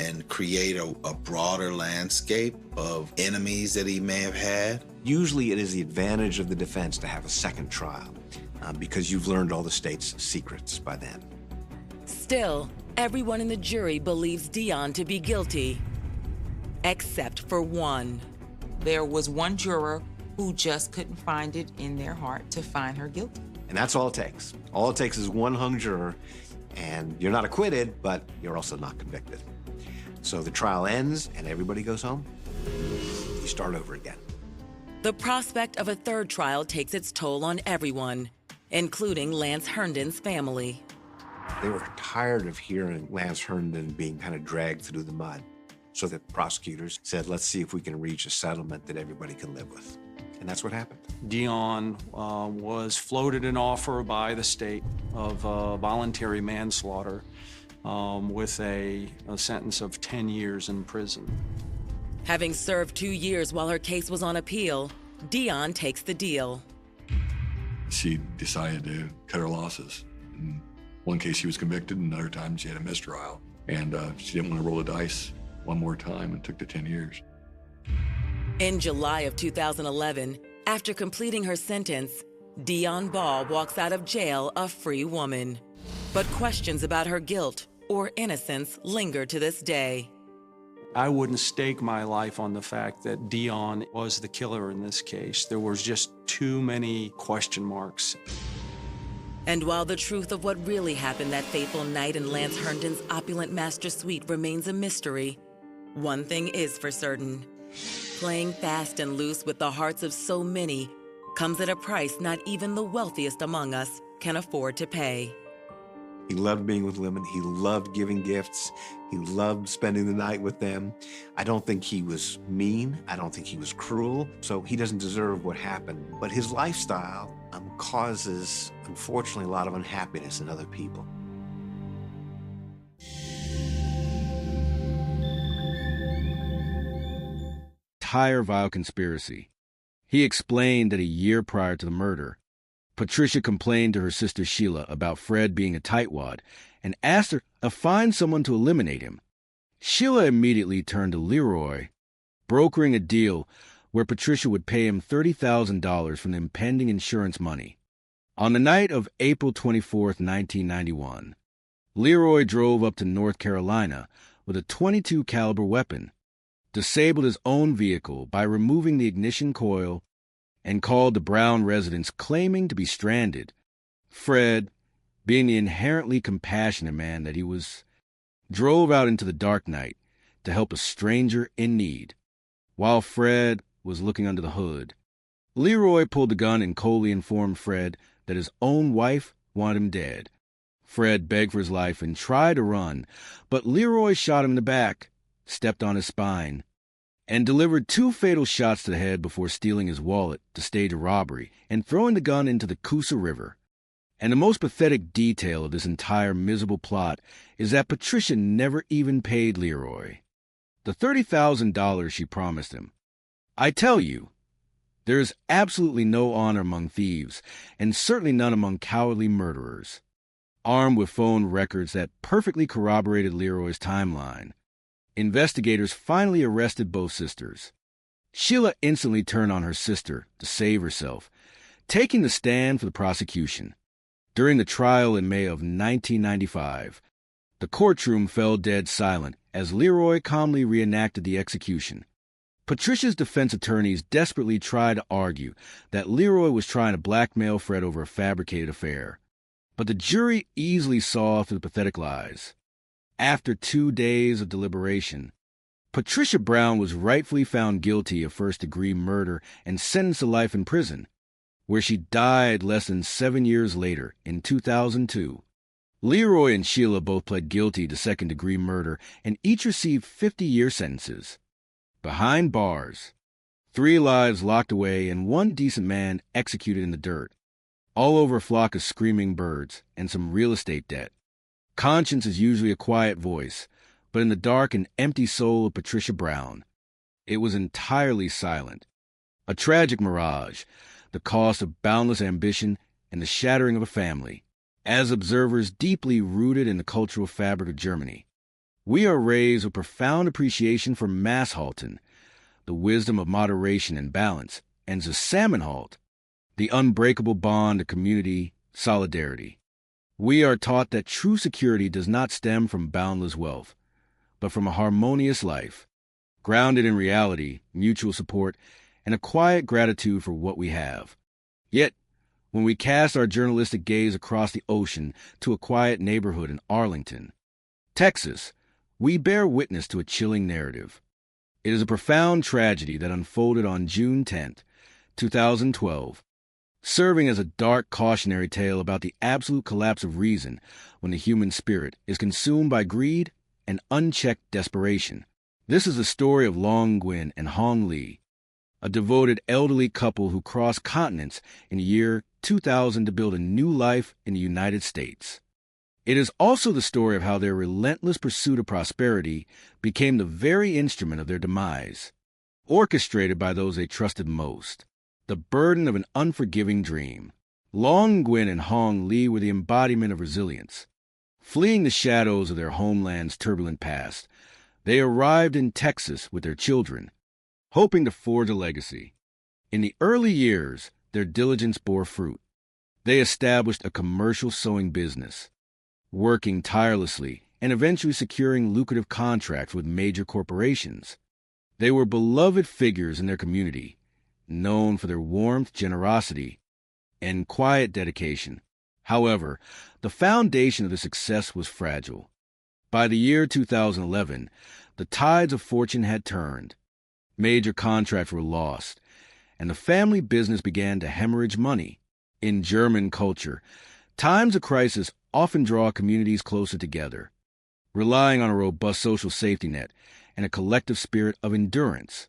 and create a broader landscape of enemies that he may have had. Usually it is the advantage of the defense to have a second trial because you've learned all the state's secrets by then. Still, everyone in the jury believes Dion to be guilty, except for one. There was one juror who just couldn't find it in their heart to find her guilty. And that's all it takes. All it takes is one hung juror, and you're not acquitted, but you're also not convicted. So the trial ends, and everybody goes home. You start over again. The prospect of a third trial takes its toll on everyone, including Lance Herndon's family. They were tired of hearing Lance Herndon being kind of dragged through the mud. So the prosecutors said, let's see if we can reach a settlement that everybody can live with. And that's what happened. Dion was floated an offer by the state of voluntary manslaughter with a sentence of 10 years in prison. Having served 2 years while her case was on appeal, Dion takes the deal. She decided to cut her losses. In one case, she was convicted, and another time she had a mistrial. And she didn't want to roll the dice one more time and took the 10 years. In July of 2011, after completing her sentence, Dion Ball walks out of jail a free woman. But questions about her guilt or innocence linger to this day. I wouldn't stake my life on the fact that Dion was the killer in this case. There was just too many question marks. And while the truth of what really happened that fateful night in Lance Herndon's opulent master suite remains a mystery, one thing is for certain. Playing fast and loose with the hearts of so many comes at a price not even the wealthiest among us can afford to pay. He loved being with women. He loved giving gifts. He loved spending the night with them. I don't think he was mean. I don't think he was cruel. So he doesn't deserve what happened. But his lifestyle causes, unfortunately, a lot of unhappiness in other people. Entire vile conspiracy. He explained that a year prior to the murder, Patricia complained to her sister Sheila about Fred being a tightwad and asked her to find someone to eliminate him. Sheila immediately turned to Leroy, brokering a deal where Patricia would pay him $30,000 from the impending insurance money. On the night of April 24th, 1991, Leroy drove up to North Carolina with a .22 caliber weapon, disabled his own vehicle by removing the ignition coil, and called the Brown residence claiming to be stranded. Fred, being the inherently compassionate man that he was, drove out into the dark night to help a stranger in need. While Fred was looking under the hood, Leroy pulled the gun and coldly informed Fred that his own wife wanted him dead. Fred begged for his life and tried to run, but Leroy shot him in the back, stepped on his spine, and delivered 2 fatal shots to the head before stealing his wallet to stage a robbery and throwing the gun into the Coosa River. And the most pathetic detail of this entire miserable plot is that Patricia never even paid Leroy the $30,000 she promised him. I tell you, there is absolutely no honor among thieves, and certainly none among cowardly murderers. Armed with phone records that perfectly corroborated Leroy's timeline, investigators finally arrested both sisters. Sheila instantly turned on her sister to save herself, taking the stand for the prosecution. During the trial in May of 1995, the courtroom fell dead silent as Leroy calmly reenacted the execution. Patricia's defense attorneys desperately tried to argue that Leroy was trying to blackmail Fred over a fabricated affair, but the jury easily saw through the pathetic lies. After 2 days of deliberation, Patricia Brown was rightfully found guilty of first-degree murder and sentenced to life in prison, where she died less than 7 years later in 2002. Leroy and Sheila both pled guilty to second-degree murder and each received 50-year sentences. Behind bars, 3 lives locked away and 1 decent man executed in the dirt, all over a flock of screaming birds and some real estate debt. Conscience is usually a quiet voice, but in the dark and empty soul of Patricia Brown, it was entirely silent. A tragic mirage, the cost of boundless ambition and the shattering of a family. As observers deeply rooted in the cultural fabric of Germany, we are raised with profound appreciation for Masshalten, the wisdom of moderation and balance, and Zusammenhalt, the unbreakable bond of community, solidarity. We are taught that true security does not stem from boundless wealth, but from a harmonious life, grounded in reality, mutual support, and a quiet gratitude for what we have. Yet, when we cast our journalistic gaze across the ocean to a quiet neighborhood in Arlington, Texas, we bear witness to a chilling narrative. It is a profound tragedy that unfolded on June 10th, 2012, serving as a dark cautionary tale about the absolute collapse of reason when the human spirit is consumed by greed and unchecked desperation. This is the story of Long Nguyen and Hong Lee, a devoted elderly couple who crossed continents in the year 2000 to build a new life in the United States. It is also the story of how their relentless pursuit of prosperity became the very instrument of their demise, orchestrated by those they trusted most. The burden of an unforgiving dream. Long Nguyen and Hong Lee were the embodiment of resilience. Fleeing the shadows of their homeland's turbulent past, they arrived in Texas with their children, hoping to forge a legacy. In the early years, their diligence bore fruit. They established a commercial sewing business, working tirelessly and eventually securing lucrative contracts with major corporations. They were beloved figures in their community, known for their warmth, generosity, and quiet dedication. However, the foundation of their success was fragile. By the year 2011, the tides of fortune had turned. Major contracts were lost, and the family business began to hemorrhage money. In German culture, times of crisis often draw communities closer together, relying on a robust social safety net and a collective spirit of endurance.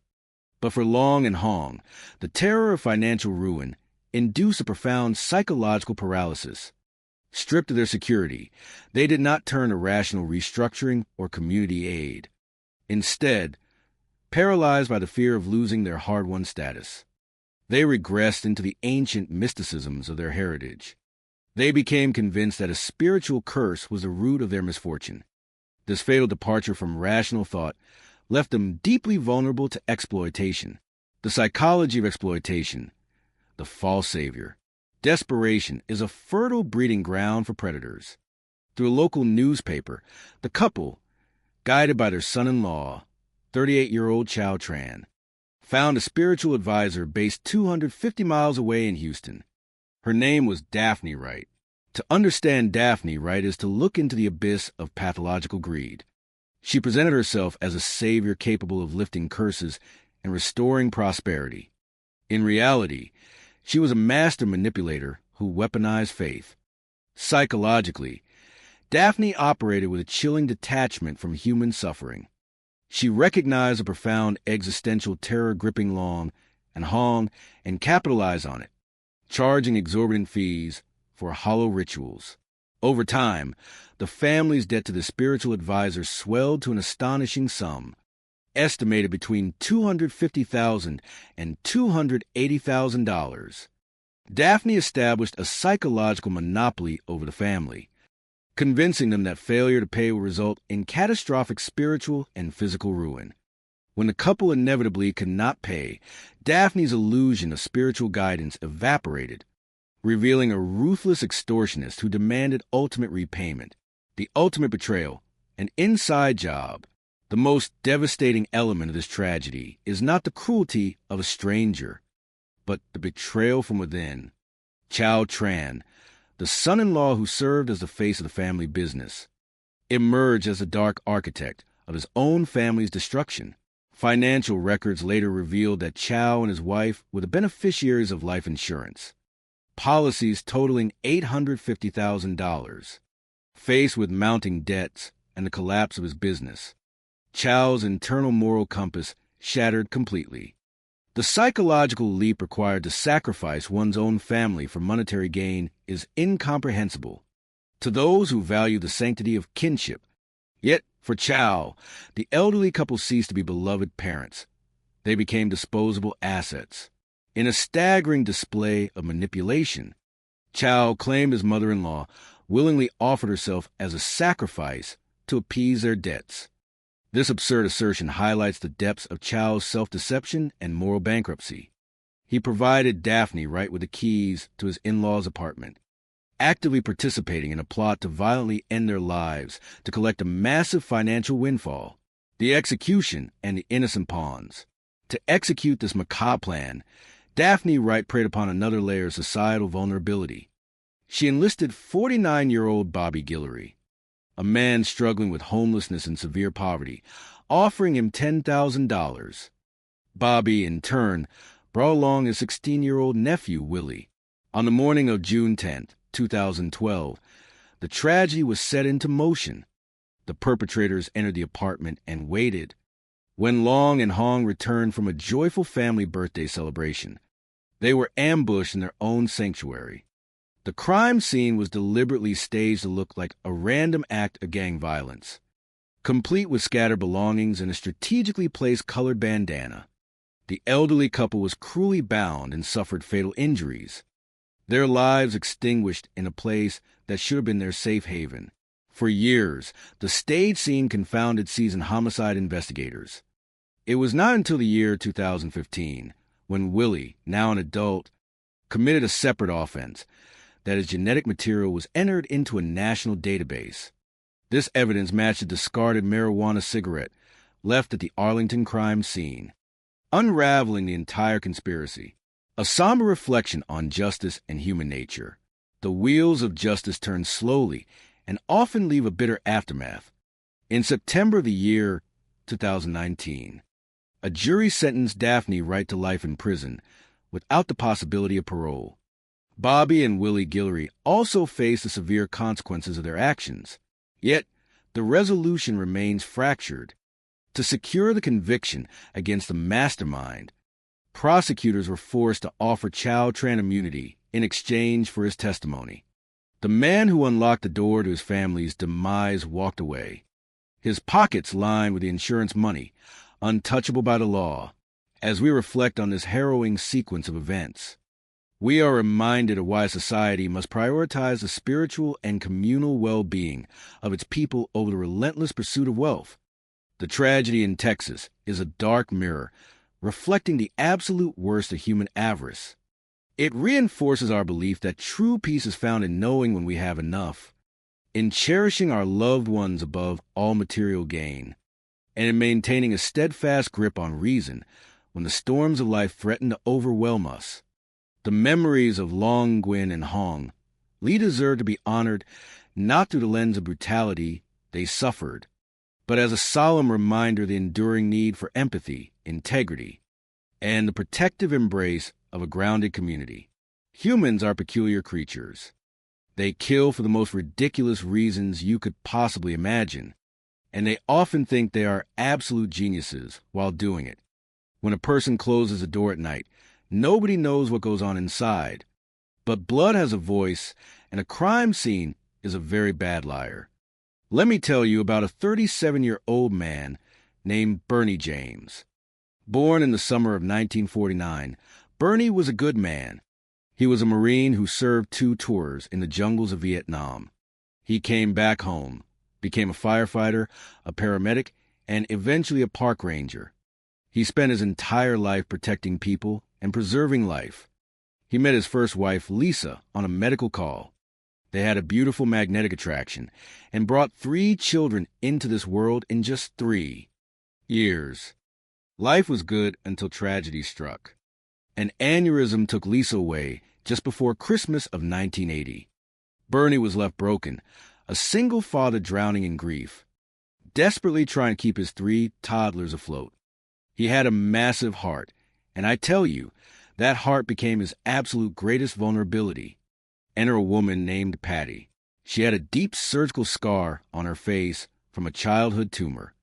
But for Long and Hong, the terror of financial ruin induced a profound psychological paralysis. Stripped of their security, they did not turn to rational restructuring or community aid. Instead, paralyzed by the fear of losing their hard-won status, they regressed into the ancient mysticisms of their heritage. They became convinced that a spiritual curse was the root of their misfortune. This fatal departure from rational thought left them deeply vulnerable to exploitation. The psychology of exploitation, the false savior. Desperation is a fertile breeding ground for predators. Through a local newspaper, the couple, guided by their son-in-law, 38-year-old Chow Tran, found a spiritual advisor based 250 miles away in Houston. Her name was Daphne Wright. To understand Daphne Wright is to look into the abyss of pathological greed. She presented herself as a savior capable of lifting curses and restoring prosperity. In reality, she was a master manipulator who weaponized faith. Psychologically, Daphne operated with a chilling detachment from human suffering. She recognized a profound existential terror gripping Long and Hong and capitalized on it, charging exorbitant fees for hollow rituals. Over time, the family's debt to the spiritual advisor swelled to an astonishing sum, estimated between $250,000 and $280,000. Daphne established a psychological monopoly over the family, convincing them that failure to pay would result in catastrophic spiritual and physical ruin. When the couple inevitably could not pay, Daphne's illusion of spiritual guidance evaporated, revealing a ruthless extortionist who demanded ultimate repayment, the ultimate betrayal, an inside job. The most devastating element of this tragedy is not the cruelty of a stranger, but the betrayal from within. Chow Tran, the son-in-law who served as the face of the family business, emerged as the dark architect of his own family's destruction. Financial records later revealed that Chow and his wife were the beneficiaries of life insurance, policies totaling $850,000. Faced with mounting debts and the collapse of his business, Chow's internal moral compass shattered completely. The psychological leap required to sacrifice one's own family for monetary gain is incomprehensible to those who value the sanctity of kinship. Yet, for Chow, the elderly couple ceased to be beloved parents. They became disposable assets. In a staggering display of manipulation, Chow claimed his mother-in-law willingly offered herself as a sacrifice to appease their debts. This absurd assertion highlights the depths of Chow's self-deception and moral bankruptcy. He provided Daphne Wright with the keys to his in-law's apartment, actively participating in a plot to violently end their lives to collect a massive financial windfall. The execution and the innocent pawns. To execute this macabre plan, Daphne Wright preyed upon another layer of societal vulnerability. She enlisted 49-year-old Bobby Guillory, a man struggling with homelessness and severe poverty, offering him $10,000. Bobby, in turn, brought along his 16-year-old nephew, Willie. On the morning of June 10, 2012, the tragedy was set into motion. The perpetrators entered the apartment and waited. When Long and Hong returned from a joyful family birthday celebration, they were ambushed in their own sanctuary. The crime scene was deliberately staged to look like a random act of gang violence, complete with scattered belongings and a strategically placed colored bandana. The elderly couple was cruelly bound and suffered fatal injuries, their lives extinguished in a place that should have been their safe haven. For years, the stage scene confounded seasoned homicide investigators. It was not until the year 2015, when Willie, now an adult, committed a separate offense, that his genetic material was entered into a national database. This evidence matched a discarded marijuana cigarette left at the Arlington crime scene, unraveling the entire conspiracy. A somber reflection on justice and human nature. The wheels of justice turn slowly and often leave a bitter aftermath. In September of the year 2019, a jury sentenced Daphne Wright to life in prison without the possibility of parole. Bobby and Willie Guillory also face the severe consequences of their actions. Yet, the resolution remains fractured. To secure the conviction against the mastermind, prosecutors were forced to offer Chow Tran immunity in exchange for his testimony. The man who unlocked the door to his family's demise walked away, his pockets lined with the insurance money, untouchable by the law. As we reflect on this harrowing sequence of events, we are reminded of why society must prioritize the spiritual and communal well-being of its people over the relentless pursuit of wealth. The tragedy in Texas is a dark mirror reflecting the absolute worst of human avarice. It reinforces our belief that true peace is found in knowing when we have enough, in cherishing our loved ones above all material gain, and in maintaining a steadfast grip on reason when the storms of life threaten to overwhelm us. The memories of Long, Nguyen, and Hong deserve to be honored not through the lens of brutality they suffered, but as a solemn reminder of the enduring need for empathy, integrity, and the protective embrace of a grounded community. Humans are peculiar creatures. They kill for the most ridiculous reasons you could possibly imagine, and they often think they are absolute geniuses while doing it. When a person closes a door at night, nobody knows what goes on inside. But blood has a voice, and a crime scene is a very bad liar. Let me tell you about a 37-year-old man named Bernie James. Born in the summer of 1949, Bernie was a good man. He was a Marine who served 2 tours in the jungles of Vietnam. He came back home, became a firefighter, a paramedic, and eventually a park ranger. He spent his entire life protecting people and preserving life. He met his first wife, Lisa, on a medical call. They had a beautiful magnetic attraction and brought 3 children into this world in just 3 years. Life was good until tragedy struck. An aneurysm took Lisa away just before Christmas of 1980. Bernie was left broken, a single father drowning in grief, desperately trying to keep his 3 toddlers afloat. He had a massive heart, and I tell you, that heart became his absolute greatest vulnerability. Enter a woman named Patty. She had a deep surgical scar on her face from a childhood tumor.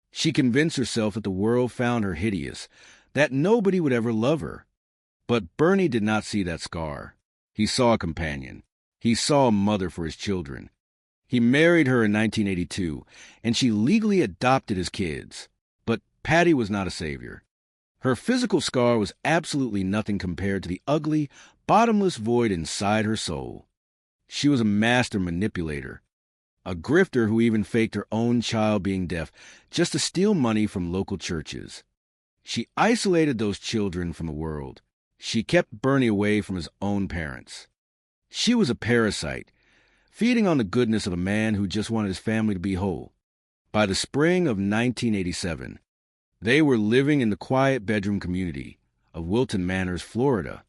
She convinced herself that the world found her hideous, that nobody would ever love her. But Bernie did not see that scar. He saw a companion. He saw a mother for his children. He married her in 1982, and she legally adopted his kids. But Patty was not a savior. Her physical scar was absolutely nothing compared to the ugly, bottomless void inside her soul. She was a master manipulator, a grifter who even faked her own child being deaf just to steal money from local churches. She isolated those children from the world. She kept Bernie away from his own parents. She was a parasite, feeding on the goodness of a man who just wanted his family to be whole. By the spring of 1987, they were living in the quiet bedroom community of Wilton Manors, Florida.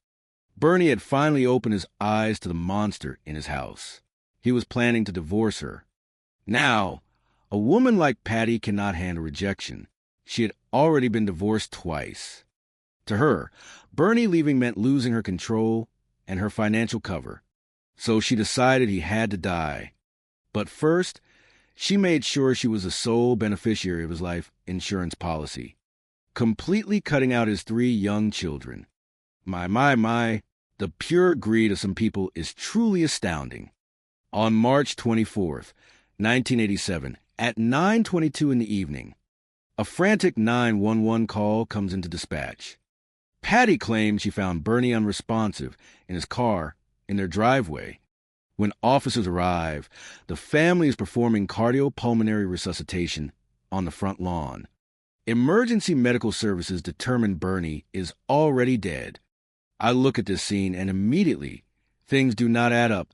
Bernie had finally opened his eyes to the monster in his house. He was planning to divorce her. Now, a woman like Patty cannot handle rejection. She had already been divorced twice. To her, Bernie leaving meant losing her control and her financial cover. So she decided he had to die. But first, She made sure she was the sole beneficiary of his life insurance policy, completely cutting out his 3 young children. My, the pure greed of some people is truly astounding. On March 24th, 1987, at 9:22 in the evening, a frantic 911 call comes into dispatch. Patty claims she found Bernie unresponsive in his car in their driveway. When officers arrive, the family is performing cardiopulmonary resuscitation on the front lawn. Emergency medical services determine Bernie is already dead. I look at this scene and immediately things do not add up.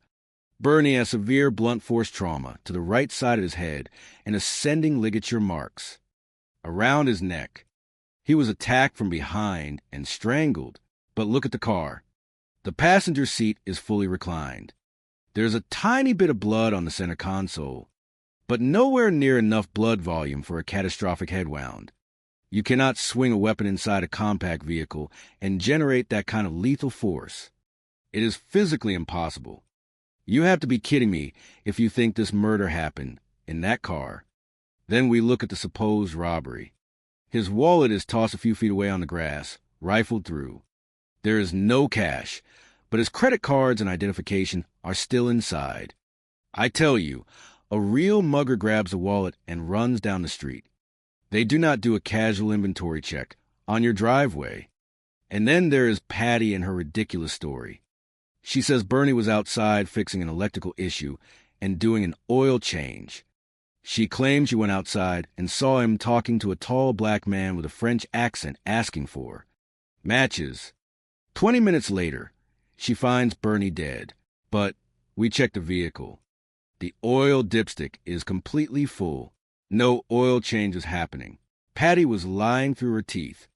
Bernie has severe blunt force trauma to the right side of his head and ascending ligature marks around his neck. He was attacked from behind and strangled. But look at the car. The passenger seat is fully reclined. There's a tiny bit of blood on the center console, but nowhere near enough blood volume for a catastrophic head wound. You cannot swing a weapon inside a compact vehicle and generate that kind of lethal force. It is physically impossible. You have to be kidding me if you think this murder happened in that car. Then we look at the supposed robbery. His wallet is tossed a few feet away on the grass, rifled through. There is no cash, but his credit cards and identification are still inside. I tell you, a real mugger grabs the wallet and runs down the street. They do not do a casual inventory check on your driveway. And then there is Patty and her ridiculous story. She says Bernie was outside fixing an electrical issue and doing an oil change. She claims she went outside and saw him talking to a tall black man with a French accent asking for matches. 20 minutes later, she finds Bernie dead, but we check the vehicle. The oil dipstick is completely full. No oil change is happening. Patty was lying through her teeth.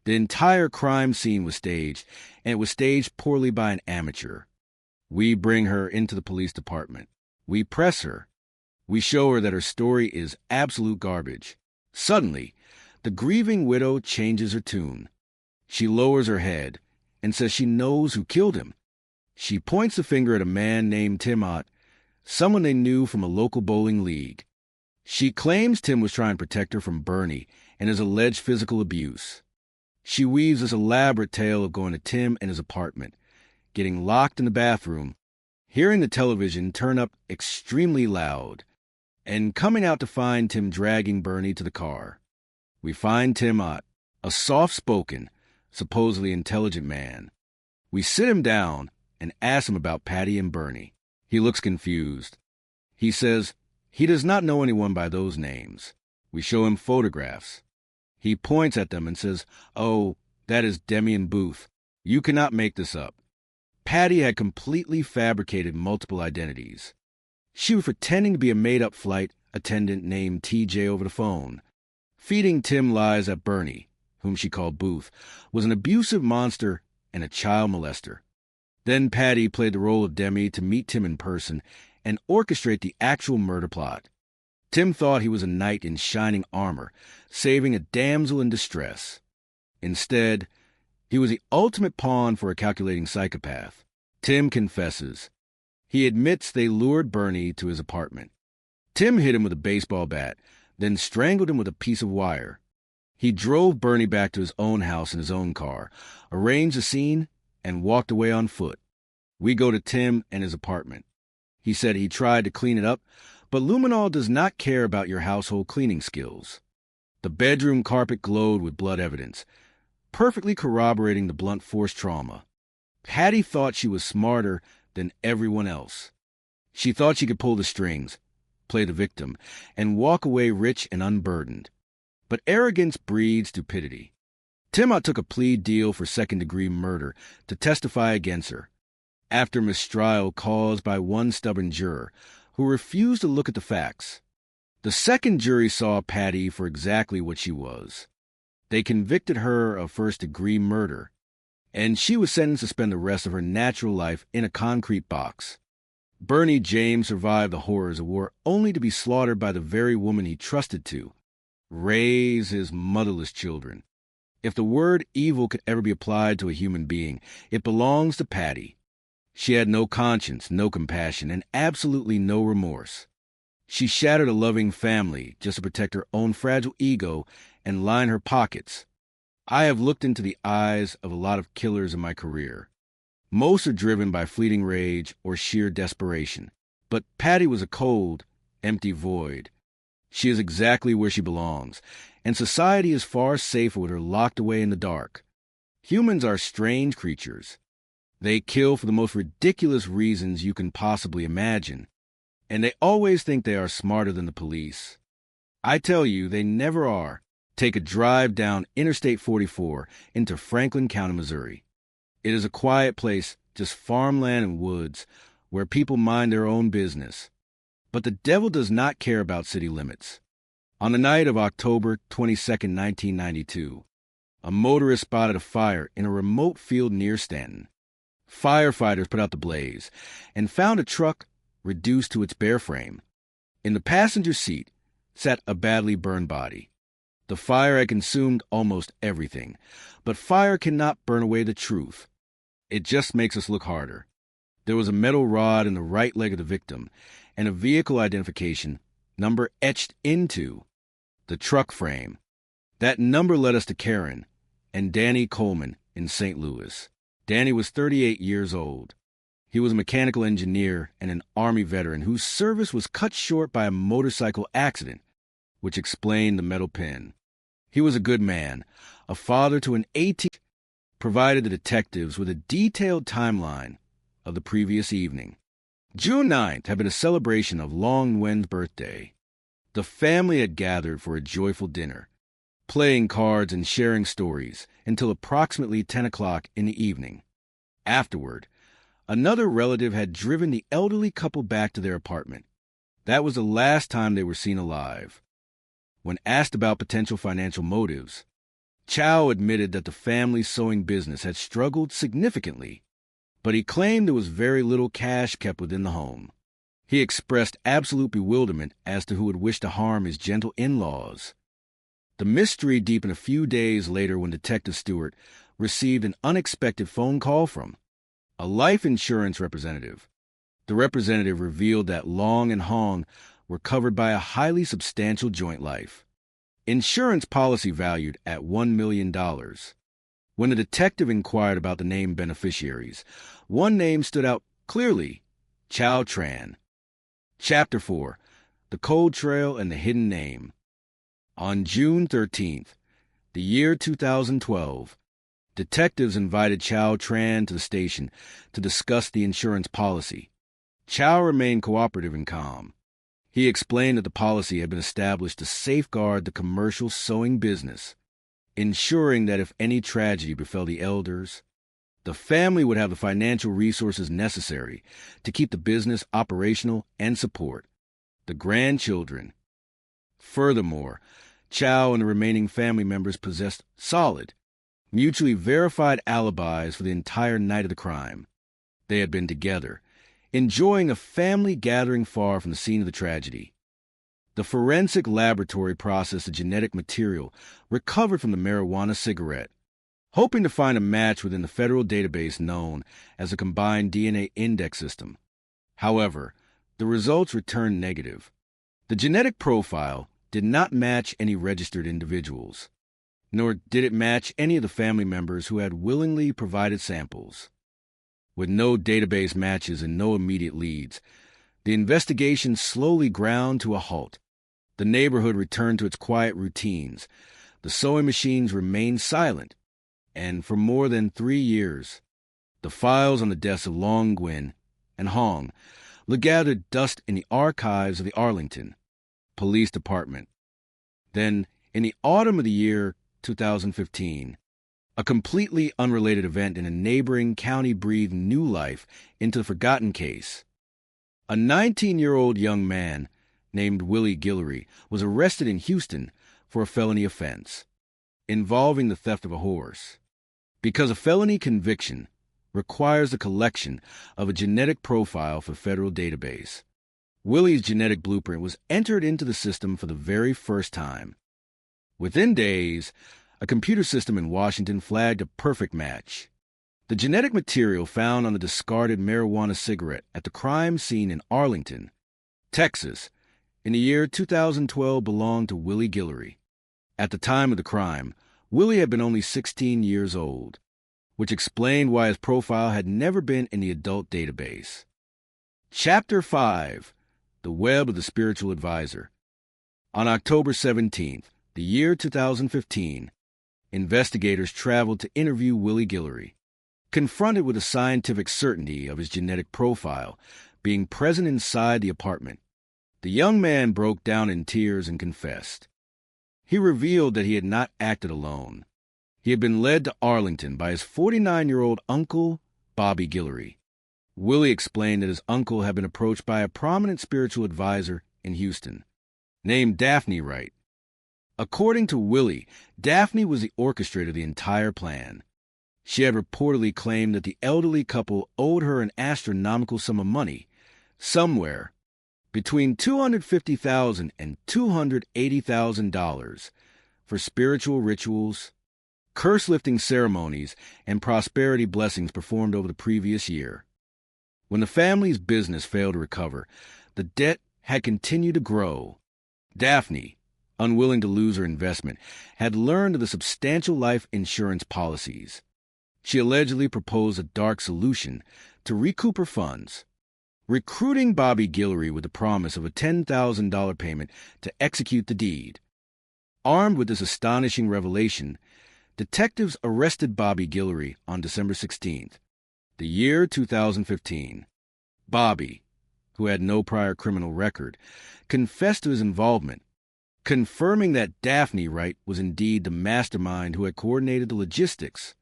The entire crime scene was staged, and it was staged poorly by an amateur. We bring her into the police department. We press her. We show her that her story is absolute garbage. Suddenly, the grieving widow changes her tune. She lowers her head and says she knows who killed him. She points the finger at a man named Tim Ott, someone they knew from a local bowling league. She claims Tim was trying to protect her from Bernie and his alleged physical abuse. She weaves this elaborate tale of going to Tim and his apartment, getting locked in the bathroom, hearing the television turn up extremely loud, and coming out to find Tim dragging Bernie to the car. We find Tim Ott, a soft-spoken, supposedly intelligent man. We sit him down and ask him about Patty and Bernie. He looks confused. He says he does not know anyone by those names. We show him photographs. He points at them and says, "Oh, that is Demian Booth. You cannot make this up." Patty had completely fabricated multiple identities. She was pretending to be a made-up flight attendant named TJ over the phone, feeding Tim lies that Bernie, whom she called Booth, was an abusive monster and a child molester. Then Patty played the role of Demi to meet Tim in person and orchestrate the actual murder plot. Tim thought he was a knight in shining armor, saving a damsel in distress. Instead, he was the ultimate pawn for a calculating psychopath. Tim confesses. He admits they lured Bernie to his apartment. Tim hit him with a baseball bat, then strangled him with a piece of wire. He drove Bernie back to his own house in his own car, arranged the scene, and walked away on foot. We go to Tim and his apartment. He said he tried to clean it up, but luminol does not care about your household cleaning skills. The bedroom carpet glowed with blood evidence, perfectly corroborating the blunt force trauma. Patty thought she was smarter than everyone else. She thought she could pull the strings, play the victim, and walk away rich and unburdened. But arrogance breeds stupidity. Tim Ott took a plea deal for second-degree murder to testify against her, after mistrial caused by one stubborn juror who refused to look at the facts. The second jury saw Patty for exactly what she was. They convicted her of first-degree murder, and she was sentenced to spend the rest of her natural life in a concrete box. Bernie James survived the horrors of war only to be slaughtered by the very woman he trusted to raise his motherless children. If the word evil could ever be applied to a human being, it belongs to Patty. She had no conscience, no compassion, and absolutely no remorse. She shattered a loving family just to protect her own fragile ego and line her pockets. I have looked into the eyes of a lot of killers in my career. Most are driven by fleeting rage or sheer desperation. But Patty was a cold, empty void. She is exactly where she belongs, and society is far safer with her locked away in the dark. Humans are strange creatures. They kill for the most ridiculous reasons you can possibly imagine, and they always think they are smarter than the police. I tell you, they never are. Take a drive down Interstate 44 into Franklin County, Missouri. It is a quiet place, just farmland and woods, where people mind their own business. But the devil does not care about city limits. On the night of October 22, 1992, a motorist spotted a fire in a remote field near Stanton. Firefighters put out the blaze and found a truck reduced to its bare frame. In the passenger seat sat a badly burned body. The fire had consumed almost everything, but fire cannot burn away the truth. It just makes us look harder. There was a metal rod in the right leg of the victim and a vehicle identification number etched into the truck frame. That number led us to Karen and Danny Coleman in St. Louis. Danny was 38 years old. He was a mechanical engineer and an Army veteran whose service was cut short by a motorcycle accident, which explained the metal pin. He was a good man, a father to an 18, provided the detectives with a detailed timeline of the previous evening. June 9th had been a celebration of Long Nguyen's birthday. The family had gathered for a joyful dinner, playing cards and sharing stories until approximately 10 o'clock in the evening. Afterward, another relative had driven the elderly couple back to their apartment. That was the last time they were seen alive. When asked about potential financial motives, Chow admitted that the family's sewing business had struggled significantly, but he claimed there was very little cash kept within the home. He expressed absolute bewilderment as to who would wish to harm his gentle in-laws. The mystery deepened a few days later when Detective Stewart received an unexpected phone call from a life insurance representative. The representative revealed that Long and Hong were covered by a highly substantial joint life. Insurance policy valued at $1 million. When the detective inquired about the named beneficiaries, one name stood out clearly: Chow Tran. Chapter 4: The Cold Trail and the Hidden Name. On June 13th, the year 2012, detectives invited Chow Tran to the station to discuss the insurance policy. Chow remained cooperative and calm. He explained that the policy had been established to safeguard the commercial sewing business, ensuring that if any tragedy befell the elders, the family would have the financial resources necessary to keep the business operational and support the grandchildren. Furthermore, Chow and the remaining family members possessed solid, mutually verified alibis for the entire night of the crime. They had been together, enjoying a family gathering far from the scene of the tragedy. The forensic laboratory processed the genetic material recovered from the marijuana cigarette, hoping to find a match within the federal database known as the Combined DNA Index System. However, the results returned negative. The genetic profile did not match any registered individuals, nor did it match any of the family members who had willingly provided samples. With no database matches and no immediate leads, the investigation slowly ground to a halt. The neighborhood returned to its quiet routines. The sewing machines remained silent, and for more than 3 years, the files on the desks of Long Nguyen and Hong gathered dust in the archives of the Arlington Police Department. Then, in the autumn of the year 2015, a completely unrelated event in a neighboring county breathed new life into the forgotten case. A 19-year-old young man named Willie Guillory was arrested in Houston for a felony offense involving the theft of a horse. Because a felony conviction requires the collection of a genetic profile for federal database, Willie's genetic blueprint was entered into the system for the very first time. Within days, a computer system in Washington flagged a perfect match. The genetic material found on the discarded marijuana cigarette at the crime scene in Arlington, Texas, in the year 2012 belonged to Willie Guillory. At the time of the crime, Willie had been only 16 years old, which explained why his profile had never been in the adult database. Chapter 5. The Web of the Spiritual Advisor. On October 17th, the year 2015, investigators traveled to interview Willie Guillory. Confronted with the scientific certainty of his genetic profile being present inside the apartment, the young man broke down in tears and confessed. He revealed that he had not acted alone. He had been led to Arlington by his 49-year-old uncle, Bobby Guillory. Willie explained that his uncle had been approached by a prominent spiritual advisor in Houston, named Daphne Wright. According to Willie, Daphne was the orchestrator of the entire plan. She had reportedly claimed that the elderly couple owed her an astronomical sum of money, somewhere between $250,000 and $280,000, for spiritual rituals, curse-lifting ceremonies, and prosperity blessings performed over the previous year. When the family's business failed to recover, the debt had continued to grow. Daphne, unwilling to lose her investment, had learned of the substantial life insurance policies. She allegedly proposed a dark solution to recoup her funds, recruiting Bobby Guillory with the promise of a $10,000 payment to execute the deed. Armed with this astonishing revelation, detectives arrested Bobby Guillory on December 16th, the year 2015. Bobby, who had no prior criminal record, confessed to his involvement, confirming that Daphne Wright was indeed the mastermind who had coordinated the logistics,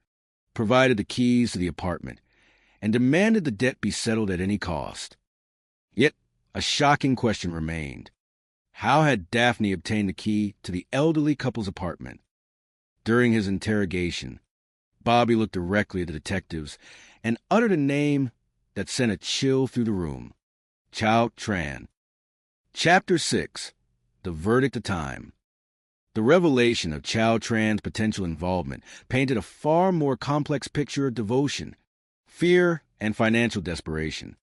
provided the keys to the apartment, and demanded the debt be settled at any cost. Yet, a shocking question remained. How had Daphne obtained the key to the elderly couple's apartment? During his interrogation, Bobby looked directly at the detectives and uttered a name that sent a chill through the room. Chao Tran. Chapter 6. The Verdict of Time. The revelation of Chao Tran's potential involvement painted a far more complex picture of devotion, fear, and financial desperation.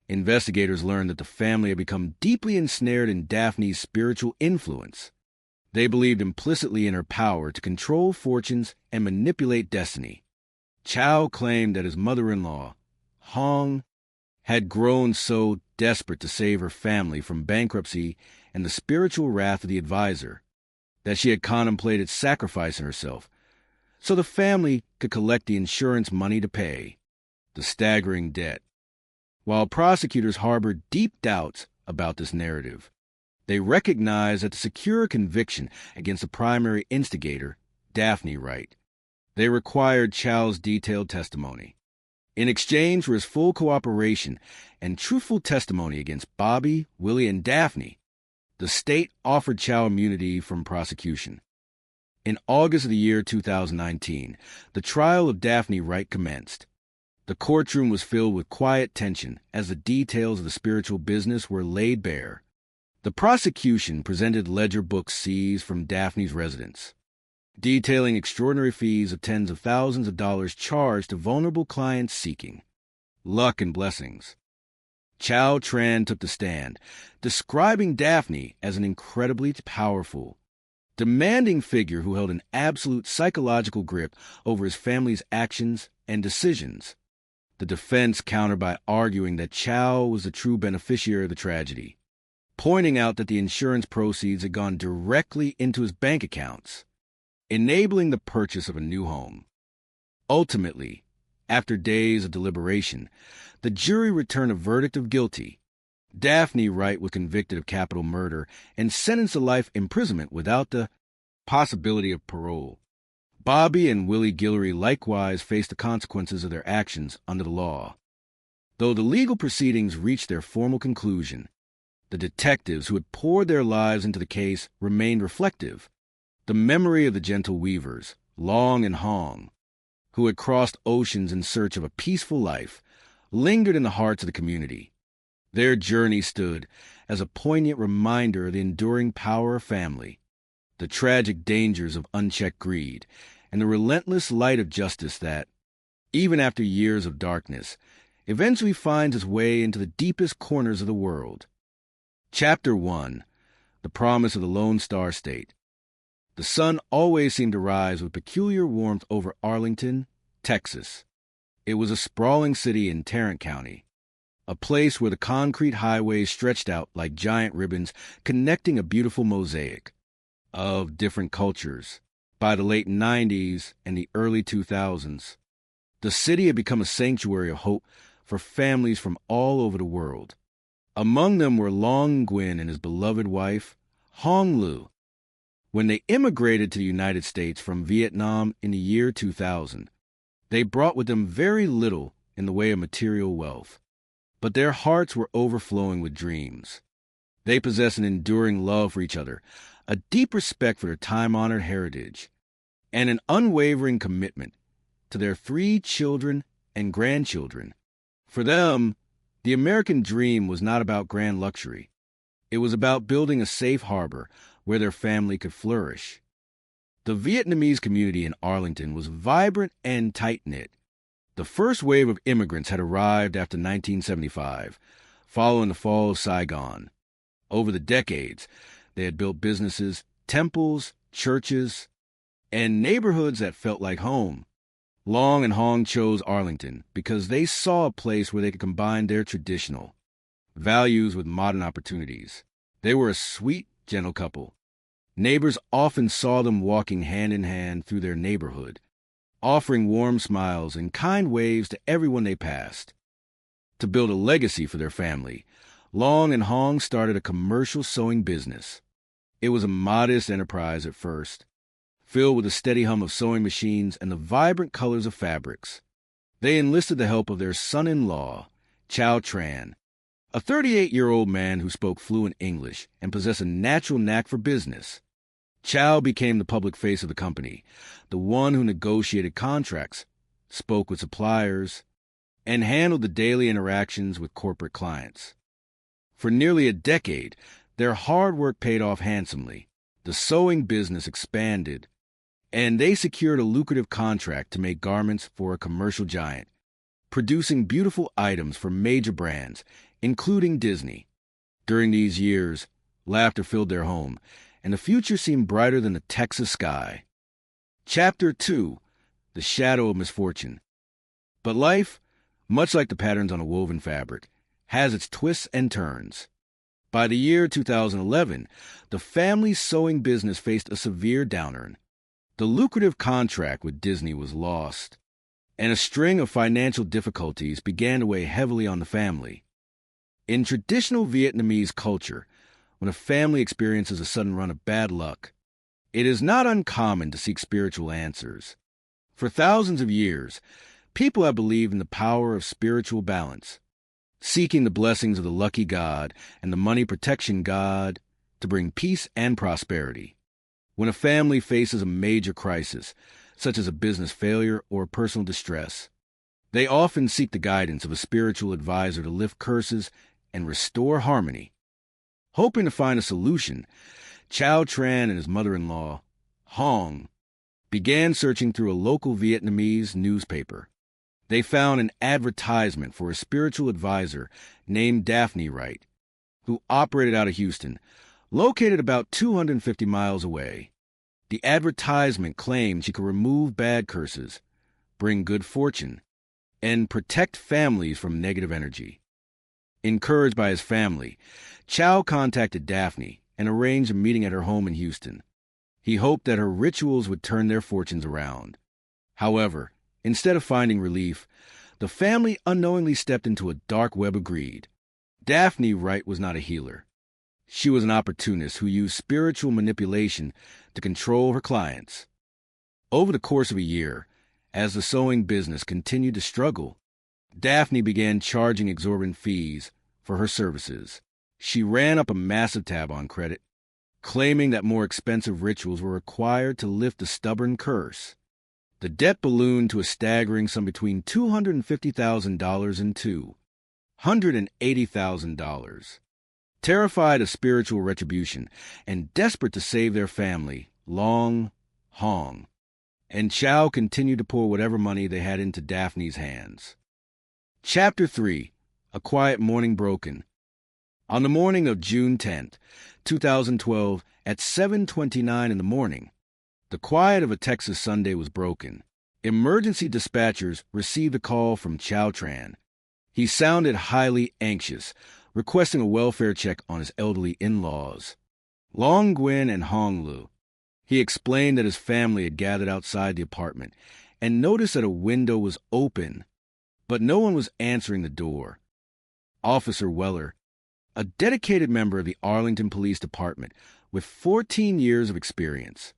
Investigators learned that the family had become deeply ensnared in Daphne's spiritual influence. They believed implicitly in her power to control fortunes and manipulate destiny. Chao claimed that his mother-in-law, Hong, had grown so desperate to save her family from bankruptcy and the spiritual wrath of the advisor that she had contemplated sacrificing herself so the family could collect the insurance money to pay the staggering debt. While prosecutors harbored deep doubts about this narrative, they recognized that to secure a conviction against the primary instigator, Daphne Wright, they required Chao's detailed testimony. In exchange for his full cooperation and truthful testimony against Bobby, Willie, and Daphne, the state offered Chao immunity from prosecution. In August of the year 2019, the trial of Daphne Wright commenced. The courtroom was filled with quiet tension as the details of the spiritual business were laid bare. The prosecution presented ledger books seized from Daphne's residence, detailing extraordinary fees of tens of thousands of dollars charged to vulnerable clients seeking luck and blessings. Chao Tran took the stand, describing Daphne as an incredibly powerful, demanding figure who held an absolute psychological grip over his family's actions and decisions. The defense countered by arguing that Chao was the true beneficiary of the tragedy, pointing out that the insurance proceeds had gone directly into his bank accounts, enabling the purchase of a new home. Ultimately, after days of deliberation, the jury returned a verdict of guilty. Daphne Wright was convicted of capital murder and sentenced to life imprisonment without the possibility of parole. Bobby and Willie Guillory likewise faced the consequences of their actions under the law. Though the legal proceedings reached their formal conclusion, the detectives who had poured their lives into the case remained reflective. The memory of the gentle weavers, Long and Hong, who had crossed oceans in search of a peaceful life, lingered in the hearts of the community. Their journey stood as a poignant reminder of the enduring power of family, the tragic dangers of unchecked greed, and the relentless light of justice that, even after years of darkness, eventually finds its way into the deepest corners of the world. Chapter 1. The Promise of the Lone Star State. The sun always seemed to rise with peculiar warmth over Arlington, Texas. It was a sprawling city in Tarrant County, a place where the concrete highways stretched out like giant ribbons connecting a beautiful mosaic of different cultures. By the late 90s and the early 2000s, the city had become a sanctuary of hope for families from all over the world. Among them were Long Nguyen and his beloved wife, Hong Lu. When they immigrated to the United States from Vietnam in the year 2000, they brought with them very little in the way of material wealth, but their hearts were overflowing with dreams. They possessed an enduring love for each other, a deep respect for their time-honored heritage, and an unwavering commitment to their 3 children and grandchildren. For them, the American dream was not about grand luxury. It was about building a safe harbor where their family could flourish. The Vietnamese community in Arlington was vibrant and tight-knit. The first wave of immigrants had arrived after 1975, following the fall of Saigon. Over the decades, they had built businesses, temples, churches, and neighborhoods that felt like home. Long and Hong chose Arlington because they saw a place where they could combine their traditional values with modern opportunities. They were a sweet, gentle couple. Neighbors often saw them walking hand in hand through their neighborhood, offering warm smiles and kind waves to everyone they passed. To build a legacy for their family, Long and Hong started a commercial sewing business. It was a modest enterprise at first, filled with a steady hum of sewing machines and the vibrant colors of fabrics. They enlisted the help of their son-in-law, Chow Tran, a 38-year-old man who spoke fluent English and possessed a natural knack for business. Chow became the public face of the company, the one who negotiated contracts, spoke with suppliers, and handled the daily interactions with corporate clients. For nearly a decade, their hard work paid off handsomely. The sewing business expanded, and they secured a lucrative contract to make garments for a commercial giant, producing beautiful items for major brands, including Disney. During these years, laughter filled their home, and the future seemed brighter than the Texas sky. Chapter 2. The Shadow of Misfortune. But life, much like the patterns on a woven fabric, has its twists and turns. By the year 2011, the family's sewing business faced a severe downturn. The lucrative contract with Disney was lost, and a string of financial difficulties began to weigh heavily on the family. In traditional Vietnamese culture, when a family experiences a sudden run of bad luck, it is not uncommon to seek spiritual answers. For thousands of years, people have believed in the power of spiritual balance, seeking the blessings of the lucky god and the money protection god to bring peace and prosperity. When a family faces a major crisis, such as a business failure or personal distress, they often seek the guidance of a spiritual advisor to lift curses and restore harmony. Hoping to find a solution, Chow Tran and his mother-in-law, Hong, began searching through a local Vietnamese newspaper. They found an advertisement for a spiritual advisor named Daphne Wright, who operated out of Houston, located about 250 miles away. The advertisement claimed she could remove bad curses, bring good fortune, and protect families from negative energy. Encouraged by his family, Chow contacted Daphne and arranged a meeting at her home in Houston. He hoped that her rituals would turn their fortunes around. However, instead of finding relief, the family unknowingly stepped into a dark web of greed. Daphne Wright was not a healer. She was an opportunist who used spiritual manipulation to control her clients. Over the course of a year, as the sewing business continued to struggle, Daphne began charging exorbitant fees for her services. She ran up a massive tab on credit, claiming that more expensive rituals were required to lift the stubborn curse. The debt ballooned to a staggering sum between $250,000 and $280,000. Terrified of spiritual retribution and desperate to save their family, Long, Hong, and Chow continued to pour whatever money they had into Daphne's hands. Chapter 3. A Quiet Morning Broken. On the morning of June 10th, 2012, at 7:29 in the morning, the quiet of a Texas Sunday was broken. Emergency dispatchers received a call from Chow Tran. He sounded highly anxious, requesting a welfare check on his elderly in-laws, Long Nguyen and Hong Lu. He explained that his family had gathered outside the apartment and noticed that a window was open, but no one was answering the door. Officer Weller, a dedicated member of the Arlington Police Department with 14 years of experience,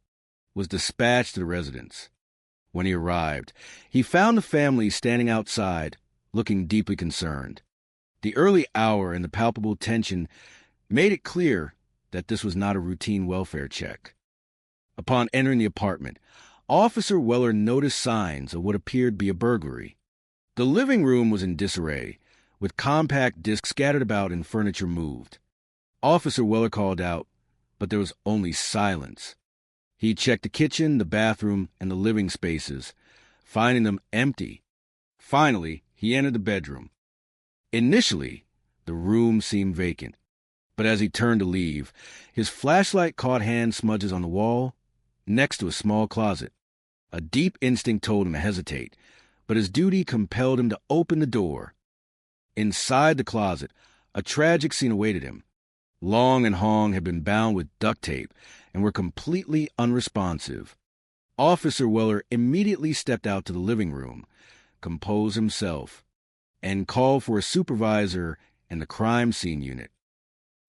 was dispatched to the residence. When he arrived, he found the family standing outside, looking deeply concerned. The early hour and the palpable tension made it clear that this was not a routine welfare check. Upon entering the apartment, Officer Weller noticed signs of what appeared to be a burglary. The living room was in disarray, with compact discs scattered about and furniture moved. Officer Weller called out, but there was only silence. He checked the kitchen, the bathroom, and the living spaces, finding them empty. Finally, he entered the bedroom. Initially, the room seemed vacant, but as he turned to leave, his flashlight caught hand smudges on the wall next to a small closet. A deep instinct told him to hesitate, but his duty compelled him to open the door. Inside the closet, a tragic scene awaited him. Long and Hong had been bound with duct tape and were completely unresponsive. Officer Weller immediately stepped out to the living room, composed himself, and called for a supervisor and the crime scene unit.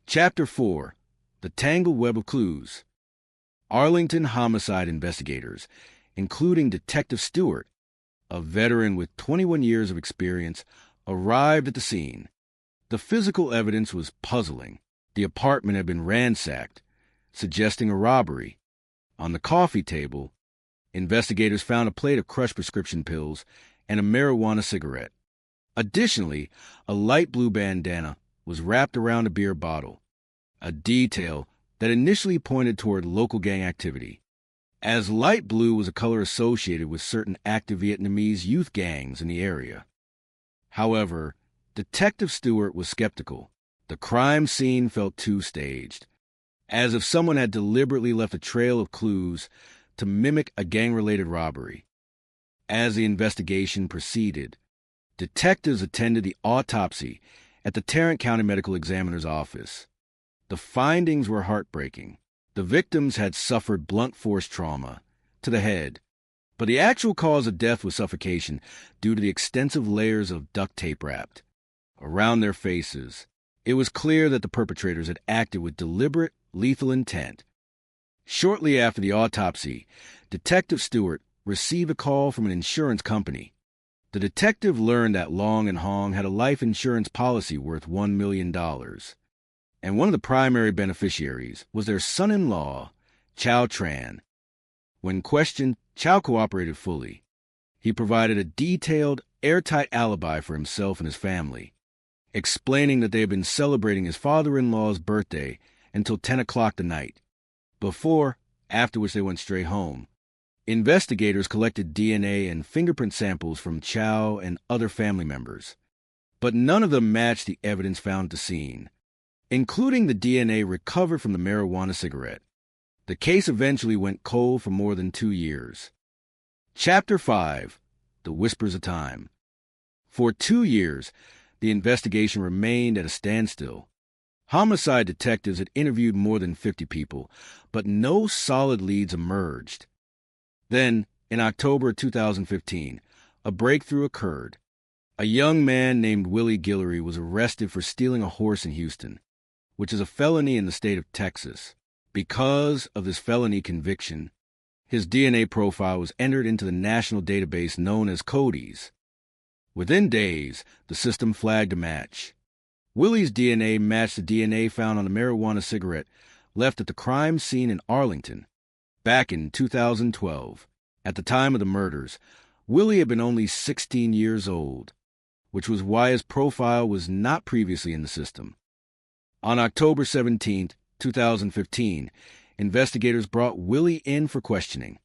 Chapter 4. The Tangled Web of Clues. Arlington homicide investigators, including Detective Stewart, a veteran with 21 years of experience, arrived at the scene. The physical evidence was puzzling. The apartment had been ransacked, suggesting a robbery. On the coffee table, investigators found a plate of crushed prescription pills and a marijuana cigarette. Additionally, a light blue bandana was wrapped around a beer bottle, a detail that initially pointed toward local gang activity, as light blue was a color associated with certain active Vietnamese youth gangs in the area. However, Detective Stewart was skeptical. The crime scene felt too-staged, as if someone had deliberately left a trail of clues to mimic a gang-related robbery. As the investigation proceeded, detectives attended the autopsy at the Tarrant County Medical Examiner's office. The findings were heartbreaking. The victims had suffered blunt force trauma to the head, but the actual cause of death was suffocation due to the extensive layers of duct tape wrapped around their faces. It was clear that the perpetrators had acted with deliberate, lethal intent. Shortly after the autopsy, Detective Stewart received a call from an insurance company. The detective learned that Long and Hong had a life insurance policy worth $1 million, and one of the primary beneficiaries was their son-in-law, Chow Tran. When questioned, Chow cooperated fully. He provided a detailed, airtight alibi for himself and his family, explaining that they had been celebrating his father-in-law's birthday until 10 o'clock the night, after which they went straight home. Investigators collected DNA and fingerprint samples from Chow and other family members, but none of them matched the evidence found at the scene, including the DNA recovered from the marijuana cigarette. The case eventually went cold for more than 2 years. Chapter 5. The Whispers of Time. For 2 years, the investigation remained at a standstill. Homicide detectives had interviewed more than 50 people, but no solid leads emerged. Then, in October 2015, a breakthrough occurred. A young man named Willie Guillory was arrested for stealing a horse in Houston, which is a felony in the state of Texas. Because of this felony conviction, his DNA profile was entered into the national database known as CODIS. Within days, the system flagged a match. Willie's DNA matched the DNA found on a marijuana cigarette left at the crime scene in Arlington back in 2012. At the time of the murders, Willie had been only 16 years old, which was why his profile was not previously in the system. On October 17, 2015, investigators brought Willie in for questioning.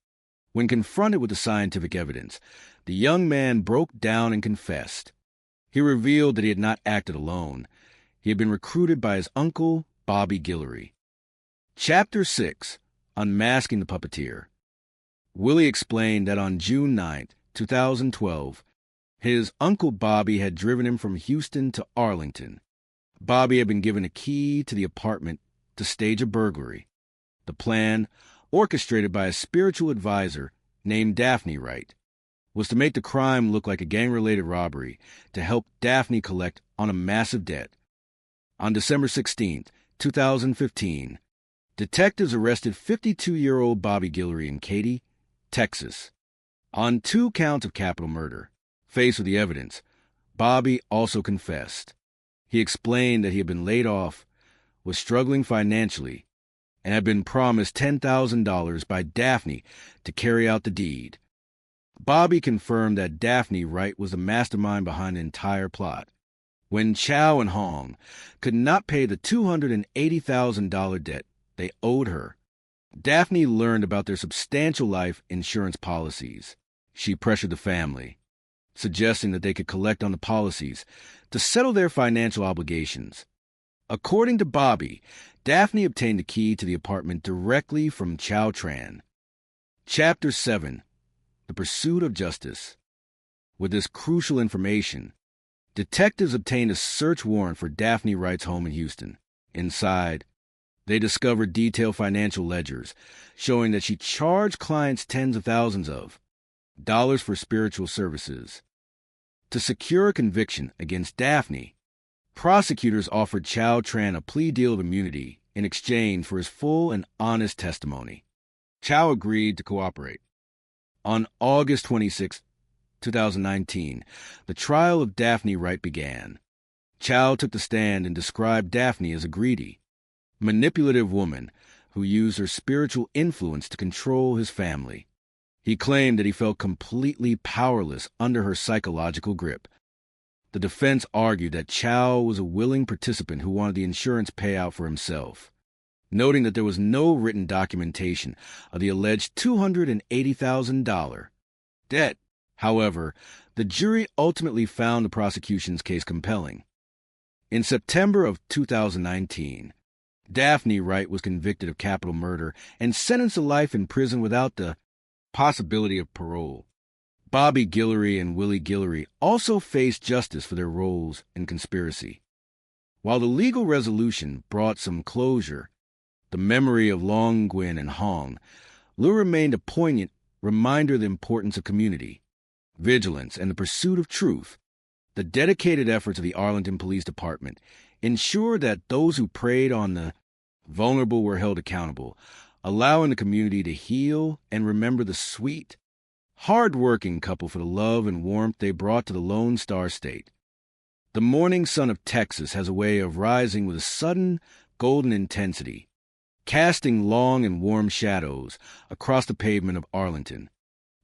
When confronted with the scientific evidence, the young man broke down and confessed. He revealed that he had not acted alone. He had been recruited by his uncle, Bobby Guillory. Chapter 6, Unmasking the Puppeteer. Willie explained that on June 9, 2012, his Uncle Bobby had driven him from Houston to Arlington. Bobby had been given a key to the apartment to stage a burglary. The plan, orchestrated by a spiritual advisor named Daphne Wright, was to make the crime look like a gang-related robbery to help Daphne collect on a massive debt. On December 16, 2015, detectives arrested 52-year-old Bobby Guillory in Katy, Texas, on 2 counts of capital murder. Faced with the evidence, Bobby also confessed. He explained that he had been laid off, was struggling financially, and had been promised $10,000 by Daphne to carry out the deed. Bobby confirmed that Daphne Wright was the mastermind behind the entire plot. When Chow and Hong could not pay the $280,000 debt they owed her, Daphne learned about their substantial life insurance policies. She pressured the family, suggesting that they could collect on the policies to settle their financial obligations. According to Bobby, Daphne obtained the key to the apartment directly from Chow Tran. Chapter 7, The Pursuit of Justice. With this crucial information, detectives obtained a search warrant for Daphne Wright's home in Houston. Inside, they discovered detailed financial ledgers showing that she charged clients tens of thousands of dollars for spiritual services. To secure a conviction against Daphne, prosecutors offered Chow Tran a plea deal of immunity in exchange for his full and honest testimony. Chow agreed to cooperate. On August 26, 2019, the trial of Daphne Wright began. Chow took the stand and described Daphne as a greedy, manipulative woman who used her spiritual influence to control his family. He claimed that he felt completely powerless under her psychological grip. The defense argued that Chow was a willing participant who wanted the insurance payout for himself, noting that there was no written documentation of the alleged $280,000 debt. However, the jury ultimately found the prosecution's case compelling. In September of 2019, Daphne Wright was convicted of capital murder and sentenced to life in prison without the possibility of parole. Bobby Guillory and Willie Guillory also faced justice for their roles in conspiracy. While the legal resolution brought some closure, the memory of Long Nguyen and Hong Lu remained a poignant reminder of the importance of community, vigilance, and the pursuit of truth. The dedicated efforts of the Arlington Police Department ensured that those who preyed on the vulnerable were held accountable, allowing the community to heal and remember the sweet, hard-working couple for the love and warmth they brought to the Lone Star State. The morning sun of Texas has a way of rising with a sudden, golden intensity, casting long and warm shadows across the pavement of Arlington.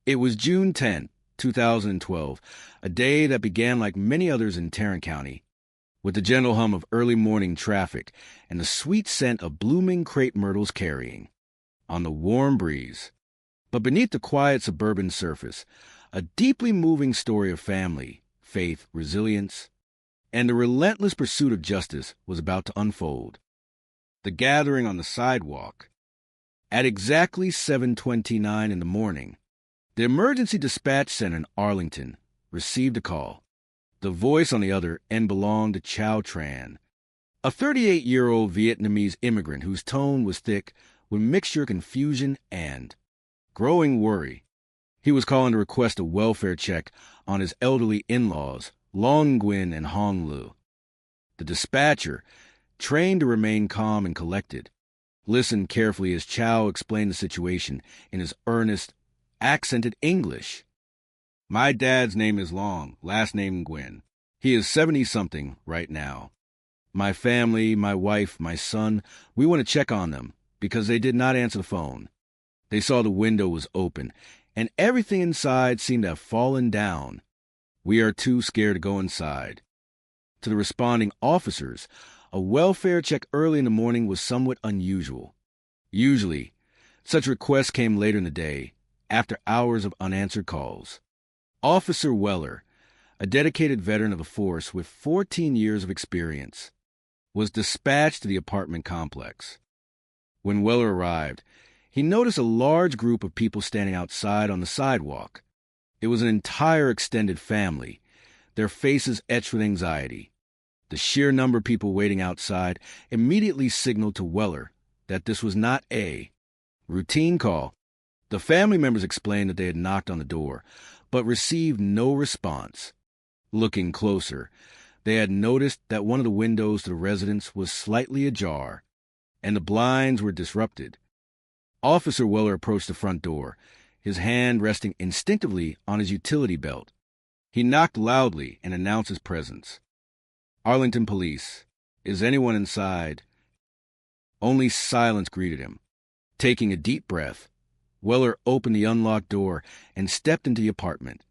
It was June 10, 2012, a day that began like many others in Tarrant County, with the gentle hum of early morning traffic and the sweet scent of blooming crepe myrtles carrying on the warm breeze. But beneath the quiet suburban surface, a deeply moving story of family, faith, resilience, and the relentless pursuit of justice was about to unfold. The gathering on the sidewalk. At exactly 7:29 in the morning, the Emergency Dispatch Center in Arlington received a call. The voice on the other end belonged to Chow Tran, a 38-year-old Vietnamese immigrant whose tone was thick with mixture of confusion and growing worry. He was calling to request a welfare check on his elderly in-laws, Long Nguyen and Hong Lu. The dispatcher, trained to remain calm and collected, listened carefully as Chow explained the situation in his earnest, accented English. "My dad's name is Long, last name Nguyen. He is 70-something right now. My family, my wife, my son, we want to check on them because they did not answer the phone. They saw the window was open, and everything inside seemed to have fallen down. We are too scared to go inside." To the responding officers, a welfare check early in the morning was somewhat unusual. Usually, such requests came later in the day, after hours of unanswered calls. Officer Weller, a dedicated veteran of the force with 14 years of experience, was dispatched to the apartment complex. When Weller arrived, he noticed a large group of people standing outside on the sidewalk. It was an entire extended family, their faces etched with anxiety. The sheer number of people waiting outside immediately signaled to Weller that this was not a routine call. The family members explained that they had knocked on the door, but received no response. Looking closer, they had noticed that one of the windows to the residence was slightly ajar, and the blinds were disrupted. Officer Weller approached the front door, his hand resting instinctively on his utility belt. He knocked loudly and announced his presence. "Arlington Police. Is anyone inside?" Only silence greeted him. Taking a deep breath, Weller opened the unlocked door and stepped into the apartment.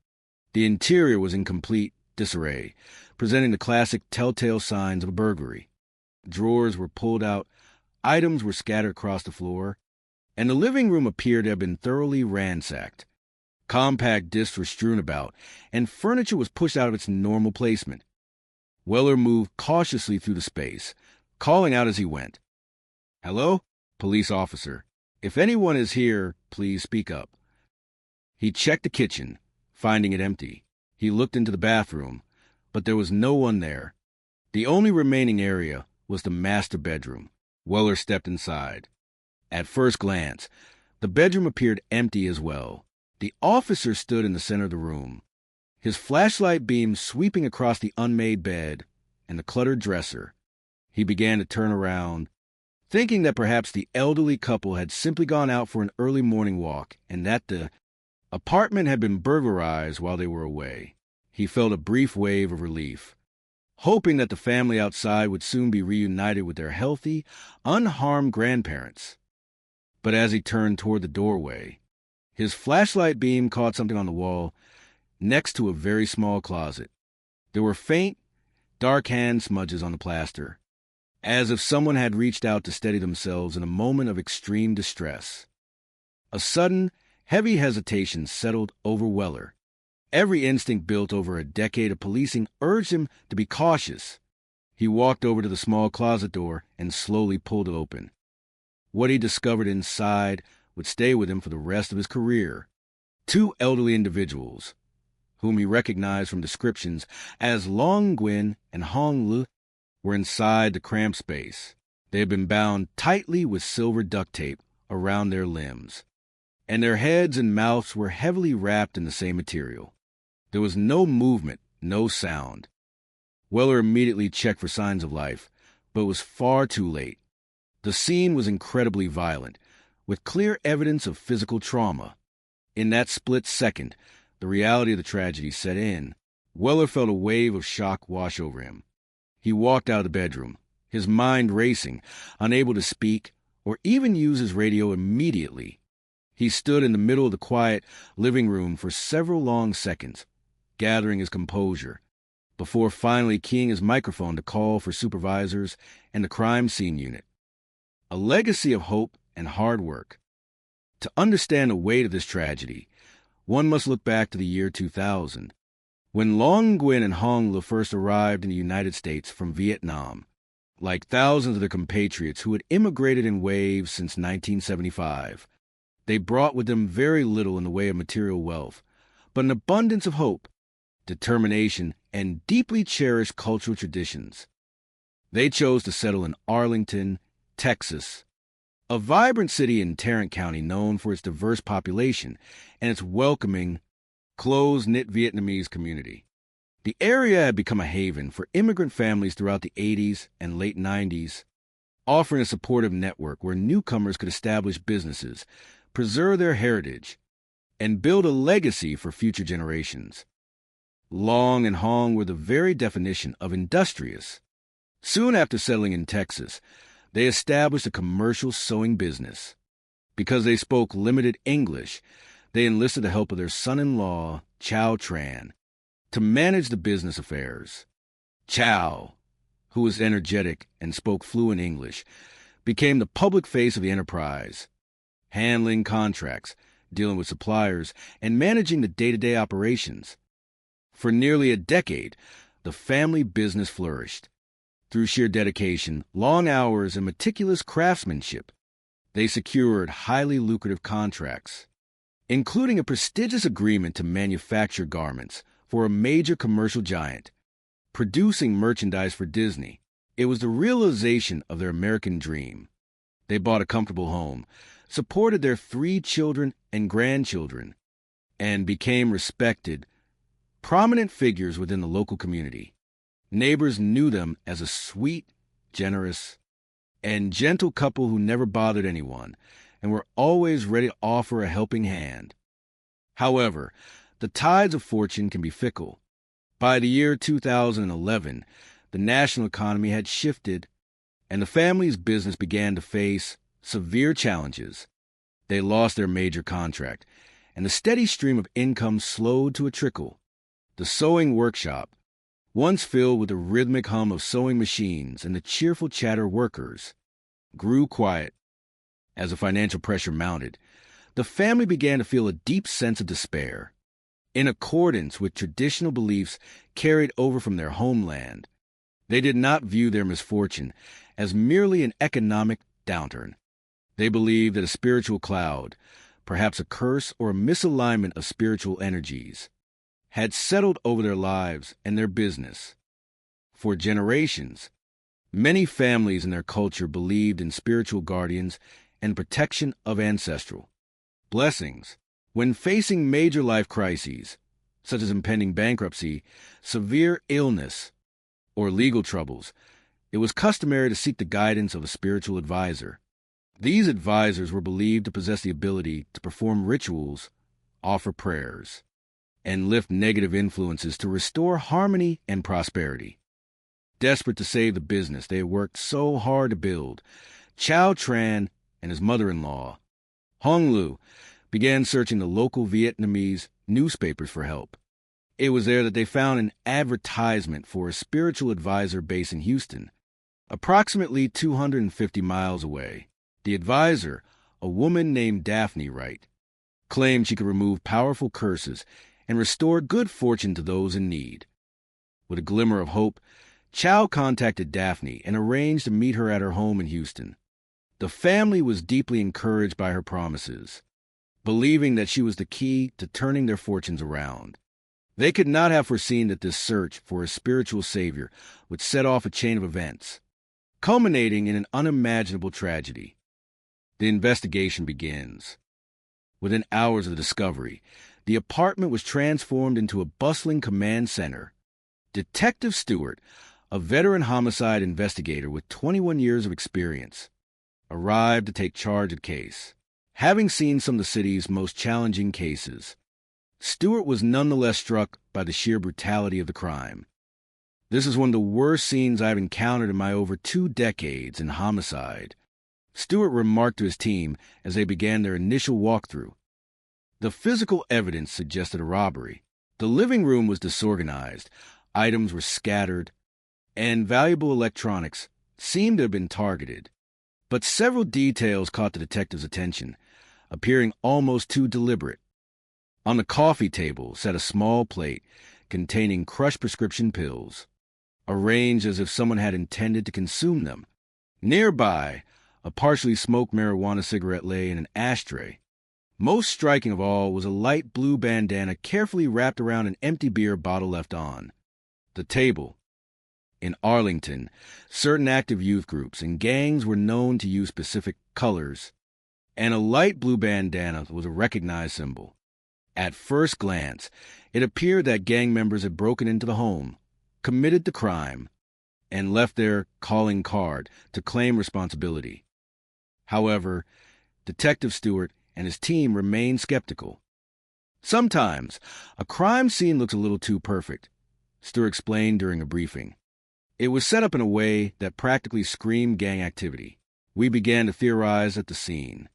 The interior was in complete disarray, presenting the classic telltale signs of a burglary. Drawers were pulled out, items were scattered across the floor, and the living room appeared to have been thoroughly ransacked. Compact discs were strewn about, and furniture was pushed out of its normal placement. Weller moved cautiously through the space, calling out as he went. "Hello? Police officer. If anyone is here, please speak up." He checked the kitchen, finding it empty. He looked into the bathroom, but there was no one there. The only remaining area was the master bedroom. Weller stepped inside. At first glance, the bedroom appeared empty as well. The officer stood in the center of the room, his flashlight beam sweeping across the unmade bed and the cluttered dresser. He began to turn around, thinking that perhaps the elderly couple had simply gone out for an early morning walk and that the apartment had been burglarized while they were away. He felt a brief wave of relief, hoping that the family outside would soon be reunited with their healthy, unharmed grandparents. But as he turned toward the doorway, his flashlight beam caught something on the wall next to a very small closet. There were faint, dark hand smudges on the plaster, as if someone had reached out to steady themselves in a moment of extreme distress. A sudden, heavy hesitation settled over Weller. Every instinct built over a decade of policing urged him to be cautious. He walked over to the small closet door and slowly pulled it open. What he discovered inside would stay with him for the rest of his career. Two elderly individuals, whom he recognized from descriptions as Long Nguyen and Hong Lu, were inside the cramped space. They had been bound tightly with silver duct tape around their limbs, and their heads and mouths were heavily wrapped in the same material. There was no movement, no sound. Weller immediately checked for signs of life, but was far too late. The scene was incredibly violent, with clear evidence of physical trauma. In that split second, the reality of the tragedy set in. Weller felt a wave of shock wash over him. He walked out of the bedroom, his mind racing, unable to speak or even use his radio immediately. He stood in the middle of the quiet living room for several long seconds, gathering his composure, before finally keying his microphone to call for supervisors and the crime scene unit. A legacy of hope and hard work. To understand the weight of this tragedy, one must look back to the year 2000, when Long Nguyen and Hong Lu first arrived in the United States from Vietnam. Like thousands of their compatriots who had immigrated in waves since 1975, they brought with them very little in the way of material wealth, but an abundance of hope, determination, and deeply cherished cultural traditions. They chose to settle in Arlington, Texas, a vibrant city in Tarrant County known for its diverse population and its welcoming, close-knit Vietnamese community. The area had become a haven for immigrant families throughout the 80s and late 90s, offering a supportive network where newcomers could establish businesses, preserve their heritage, and build a legacy for future generations. Long and Hong were the very definition of industrious. Soon after settling in Texas, they established a commercial sewing business. Because they spoke limited English, they enlisted the help of their son-in-law, Chow Tran, to manage the business affairs. Chow, who was energetic and spoke fluent English, became the public face of the enterprise, handling contracts, dealing with suppliers, and managing the day-to-day operations. For nearly a decade, the family business flourished. Through sheer dedication, long hours, and meticulous craftsmanship, they secured highly lucrative contracts, including a prestigious agreement to manufacture garments for a major commercial giant, producing merchandise for Disney. It was the realization of their American dream. They bought a comfortable home, supported their 3 children and grandchildren, and became respected, prominent figures within the local community. Neighbors knew them as a sweet, generous, and gentle couple who never bothered anyone and were always ready to offer a helping hand. However, the tides of fortune can be fickle. By the year 2011, the national economy had shifted, and the family's business began to face severe challenges. They lost their major contract, and the steady stream of income slowed to a trickle. The sewing workshop, once filled with the rhythmic hum of sewing machines and the cheerful chatter of workers, grew quiet. As the financial pressure mounted, the family began to feel a deep sense of despair. In accordance with traditional beliefs carried over from their homeland, they did not view their misfortune as merely an economic downturn. They believed that a spiritual cloud, perhaps a curse or a misalignment of spiritual energies, had settled over their lives and their business. For generations, many families in their culture believed in spiritual guardians and protection of ancestral blessings. When facing major life crises, such as impending bankruptcy, severe illness, or legal troubles, it was customary to seek the guidance of a spiritual advisor. These advisors were believed to possess the ability to perform rituals, offer prayers, and lift negative influences to restore harmony and prosperity. Desperate to save the business they had worked so hard to build, Chow Tran and his mother-in-law, Hong Lu, began searching the local Vietnamese newspapers for help. It was there that they found an advertisement for a spiritual advisor based in Houston, approximately 250 miles away. The advisor, a woman named Daphne Wright, claimed she could remove powerful curses and restore good fortune to those in need. With a glimmer of hope, Chow contacted Daphne and arranged to meet her at her home in Houston. The family was deeply encouraged by her promises, believing that she was the key to turning their fortunes around. They could not have foreseen that this search for a spiritual savior would set off a chain of events, culminating in an unimaginable tragedy. The investigation begins. Within hours of the discovery, the apartment was transformed into a bustling command center. Detective Stewart, a veteran homicide investigator with 21 years of experience, arrived to take charge of the case. Having seen some of the city's most challenging cases, Stewart was nonetheless struck by the sheer brutality of the crime. This is one of the worst scenes I've encountered in my over 2 decades in homicide, Stewart remarked to his team as they began their initial walkthrough. The physical evidence suggested a robbery. The living room was disorganized, items were scattered, and valuable electronics seemed to have been targeted. But several details caught the detective's attention, appearing almost too deliberate. On the coffee table sat a small plate containing crushed prescription pills, arranged as if someone had intended to consume them. Nearby, a partially smoked marijuana cigarette lay in an ashtray. Most striking of all was a light blue bandana carefully wrapped around an empty beer bottle left on the table. In Arlington, certain active youth groups and gangs were known to use specific colors, and a light blue bandana was a recognized symbol. At first glance, it appeared that gang members had broken into the home, committed the crime, and left their calling card to claim responsibility. However, Detective Stewart and his team remained skeptical. Sometimes, a crime scene looks a little too perfect, Stewart explained during a briefing. It was set up in a way that practically screamed gang activity. We began to theorize that the scene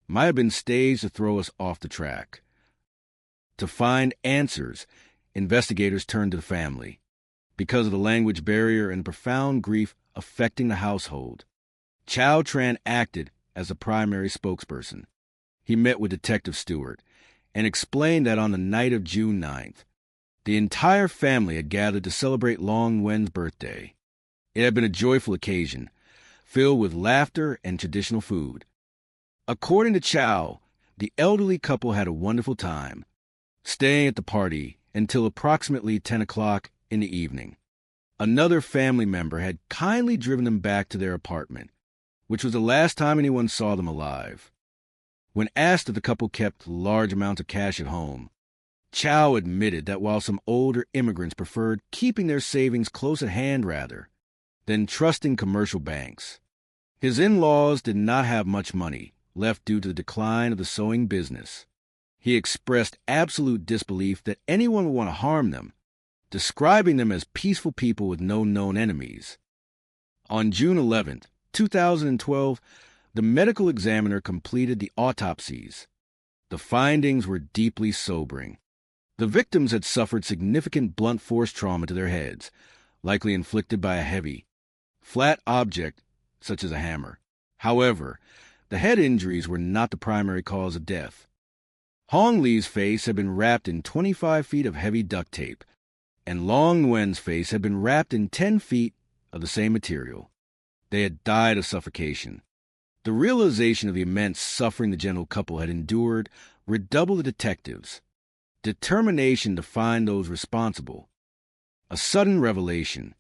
might have been staged to throw us off the track. To find answers, investigators turned to the family. Because of the language barrier and profound grief affecting the household, Chow Tran acted as the primary spokesperson. He met with Detective Stewart and explained that on the night of June 9th, the entire family had gathered to celebrate Long Wen's birthday. It had been a joyful occasion, filled with laughter and traditional food. According to Chow, the elderly couple had a wonderful time, staying at the party until approximately 10 o'clock in the evening. Another family member had kindly driven them back to their apartment, which was the last time anyone saw them alive. When asked if the couple kept large amounts of cash at home, Chow admitted that while some older immigrants preferred keeping their savings close at hand rather than trusting commercial banks, his in-laws did not have much money left due to the decline of the sewing business. He expressed absolute disbelief that anyone would want to harm them, describing them as peaceful people with no known enemies. On June 11, 2012, the medical examiner completed the autopsies. The findings were deeply sobering. The victims had suffered significant blunt force trauma to their heads, likely inflicted by a heavy, flat object such as a hammer. However, the head injuries were not the primary cause of death. Hong Lee's face had been wrapped in 25 feet of heavy duct tape, and Long Nguyen's face had been wrapped in 10 feet of the same material. They had died of suffocation. The realization of the immense suffering the gentle couple had endured redoubled the detectives' determination to find those responsible. A sudden revelation.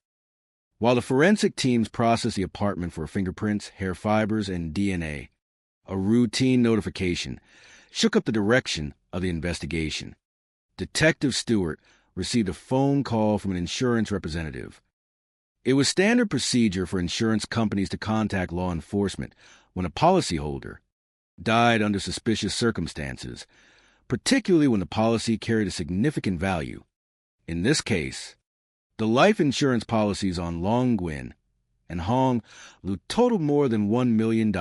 While the forensic teams processed the apartment for fingerprints, hair fibers, and DNA, a routine notification shook up the direction of the investigation. Detective Stewart received a phone call from an insurance representative. It was standard procedure for insurance companies to contact law enforcement when a policyholder died under suspicious circumstances, particularly when the policy carried a significant value. In this case, the life insurance policies on Long Nguyen and Hong Lu totaled more than $1 million.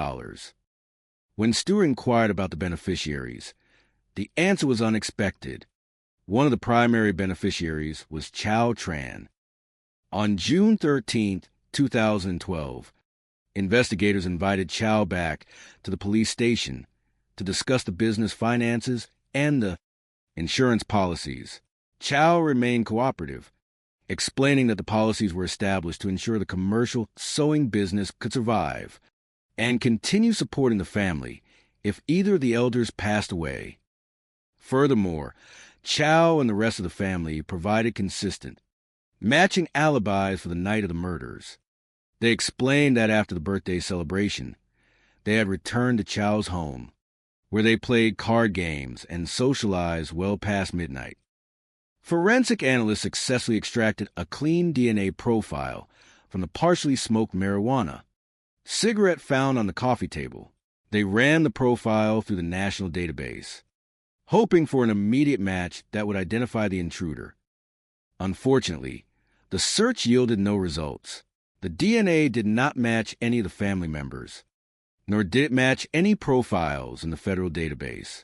When Stewart inquired about the beneficiaries, the answer was unexpected. One of the primary beneficiaries was Chow Tran. On June 13, 2012, investigators invited Chow back to the police station to discuss the business finances and the insurance policies. Chow remained cooperative, explaining that the policies were established to ensure the commercial sewing business could survive and continue supporting the family if either of the elders passed away. Furthermore, Chow and the rest of the family provided consistent, matching alibis for the night of the murders. They explained that after the birthday celebration, they had returned to Chow's home, where they played card games and socialized well past midnight. Forensic analysts successfully extracted a clean DNA profile from the partially smoked marijuana cigarette found on the coffee table. They ran the profile through the national database, hoping for an immediate match that would identify the intruder. Unfortunately, the search yielded no results. The DNA did not match any of the family members, nor did it match any profiles in the federal database.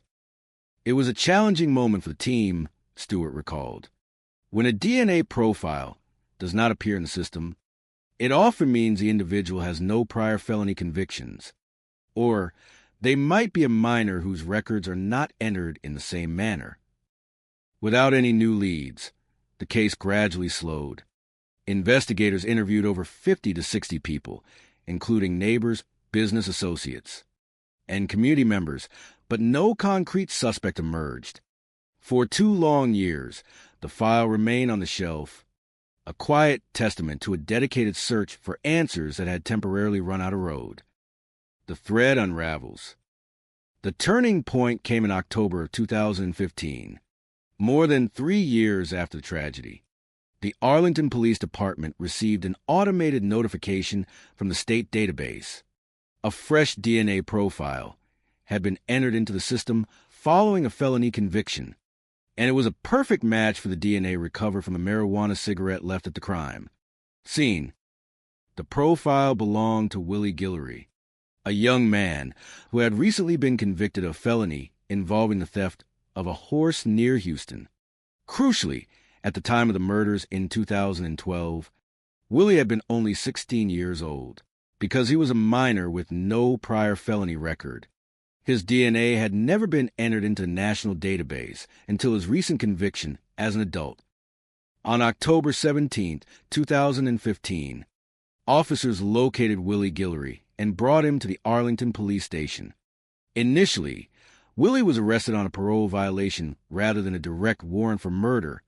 It was a challenging moment for the team, Stewart recalled. When a DNA profile does not appear in the system, it often means the individual has no prior felony convictions, or they might be a minor whose records are not entered in the same manner. Without any new leads, the case gradually slowed. Investigators interviewed over 50 to 60 people, including neighbors, business associates, and community members, but no concrete suspect emerged. For 2 long years, the file remained on the shelf, a quiet testament to a dedicated search for answers that had temporarily run out of road. The thread unravels. The turning point came in October of 2015. More than 3 years after the tragedy, the Arlington Police Department received an automated notification from the state database. A fresh DNA profile had been entered into the system following a felony conviction, and it was a perfect match for the DNA recovered from the marijuana cigarette left at the crime scene. The profile belonged to Willie Guillory, a young man who had recently been convicted of felony involving the theft of a horse near Houston. Crucially, at the time of the murders in 2012, Willie had been only 16 years old because he was a minor with no prior felony record. His DNA had never been entered into the national database until his recent conviction as an adult. On October 17, 2015, Officers located Willie Guillory and brought him to the Arlington police station. Initially, Willie was arrested on a parole violation rather than a direct warrant for murder,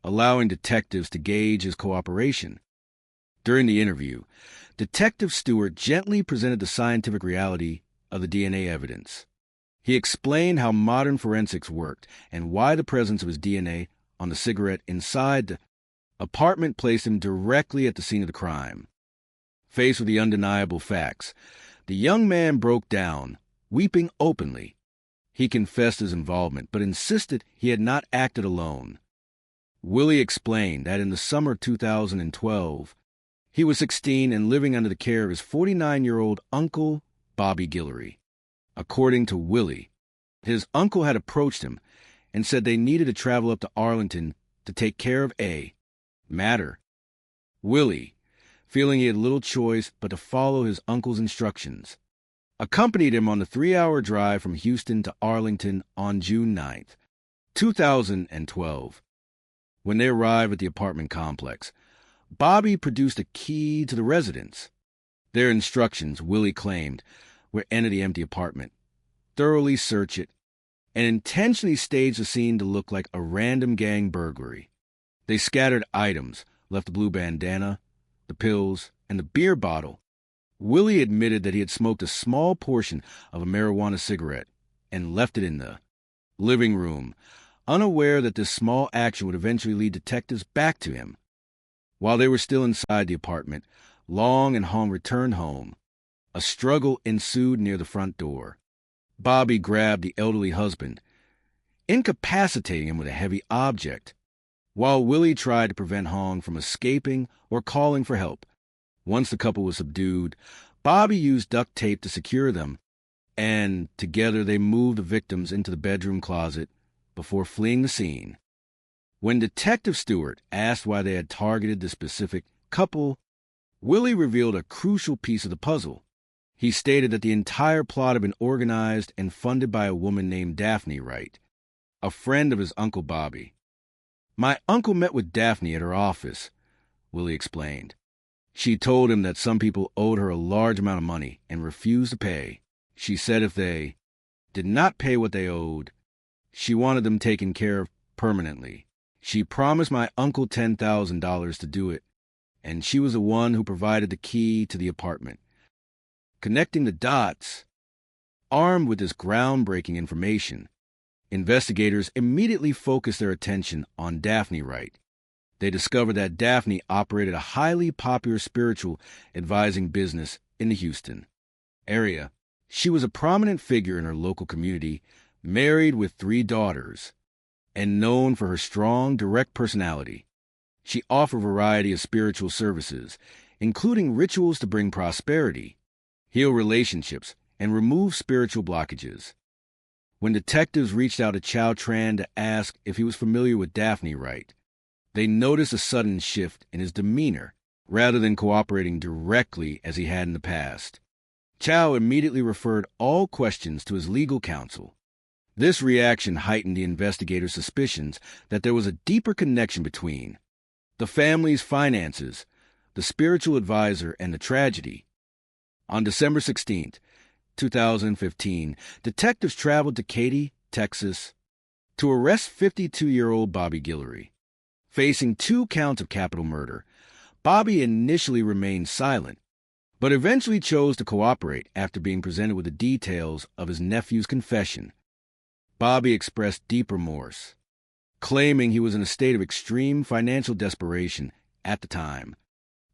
allowing detectives to gauge his cooperation. During the interview, Detective Stewart gently presented the scientific reality of the DNA evidence. He explained how modern forensics worked and why the presence of his DNA on the cigarette inside the apartment placed him directly at the scene of the crime. Faced with the undeniable facts, the young man broke down, weeping openly. He confessed his involvement, but insisted he had not acted alone. Willie explained that in the summer of 2012, he was 16 and living under the care of his 49-year-old uncle, Bobby Guillory. According to Willie, his uncle had approached him and said they needed to travel up to Arlington to take care of a matter. Willie, feeling he had little choice but to follow his uncle's instructions, accompanied him on the 3-hour drive from Houston to Arlington on June 9th, 2012. When they arrived at the apartment complex, Bobby produced a key to the residence. Their instructions, Willie claimed, were enter the empty apartment, thoroughly search it, and intentionally stage the scene to look like a random gang burglary. They scattered items, left the blue bandana, the pills, and the beer bottle. Willie admitted that he had smoked a small portion of a marijuana cigarette and left it in the living room, unaware that this small action would eventually lead detectives back to him. While they were still inside the apartment, Long and Hong returned home. A struggle ensued near the front door. Bobby grabbed the elderly husband, incapacitating him with a heavy object, while Willie tried to prevent Hong from escaping or calling for help. Once the couple was subdued, Bobby used duct tape to secure them, and together they moved the victims into the bedroom closet before fleeing the scene. When Detective Stewart asked why they had targeted the specific couple, Willie revealed a crucial piece of the puzzle. He stated that the entire plot had been organized and funded by a woman named Daphne Wright, a friend of his Uncle Bobby. "My uncle met with Daphne at her office," Willie explained. "She told him that some people owed her a large amount of money and refused to pay. She said if they did not pay what they owed, she wanted them taken care of permanently. She promised my uncle $10,000 to do it, and she was the one who provided the key to the apartment." Connecting the dots, armed with this groundbreaking information, investigators immediately focused their attention on Daphne Wright. They discovered that Daphne operated a highly popular spiritual advising business in the Houston area. She was a prominent figure in her local community, married with 3 daughters, and known for her strong, direct personality. She offered a variety of spiritual services, including rituals to bring prosperity, heal relationships, and remove spiritual blockages. When detectives reached out to Chow Tran to ask if he was familiar with Daphne Wright, they noticed a sudden shift in his demeanor, rather than cooperating directly as he had in the past. Chow immediately referred all questions to his legal counsel. This reaction heightened the investigators' suspicions that there was a deeper connection between the family's finances, the spiritual advisor, and the tragedy. On December 16th, 2015, detectives traveled to Katy, Texas, to arrest 52-year-old Bobby Guillory. Facing 2 counts of capital murder, Bobby initially remained silent, but eventually chose to cooperate after being presented with the details of his nephew's confession. Bobby expressed deep remorse, claiming he was in a state of extreme financial desperation at the time,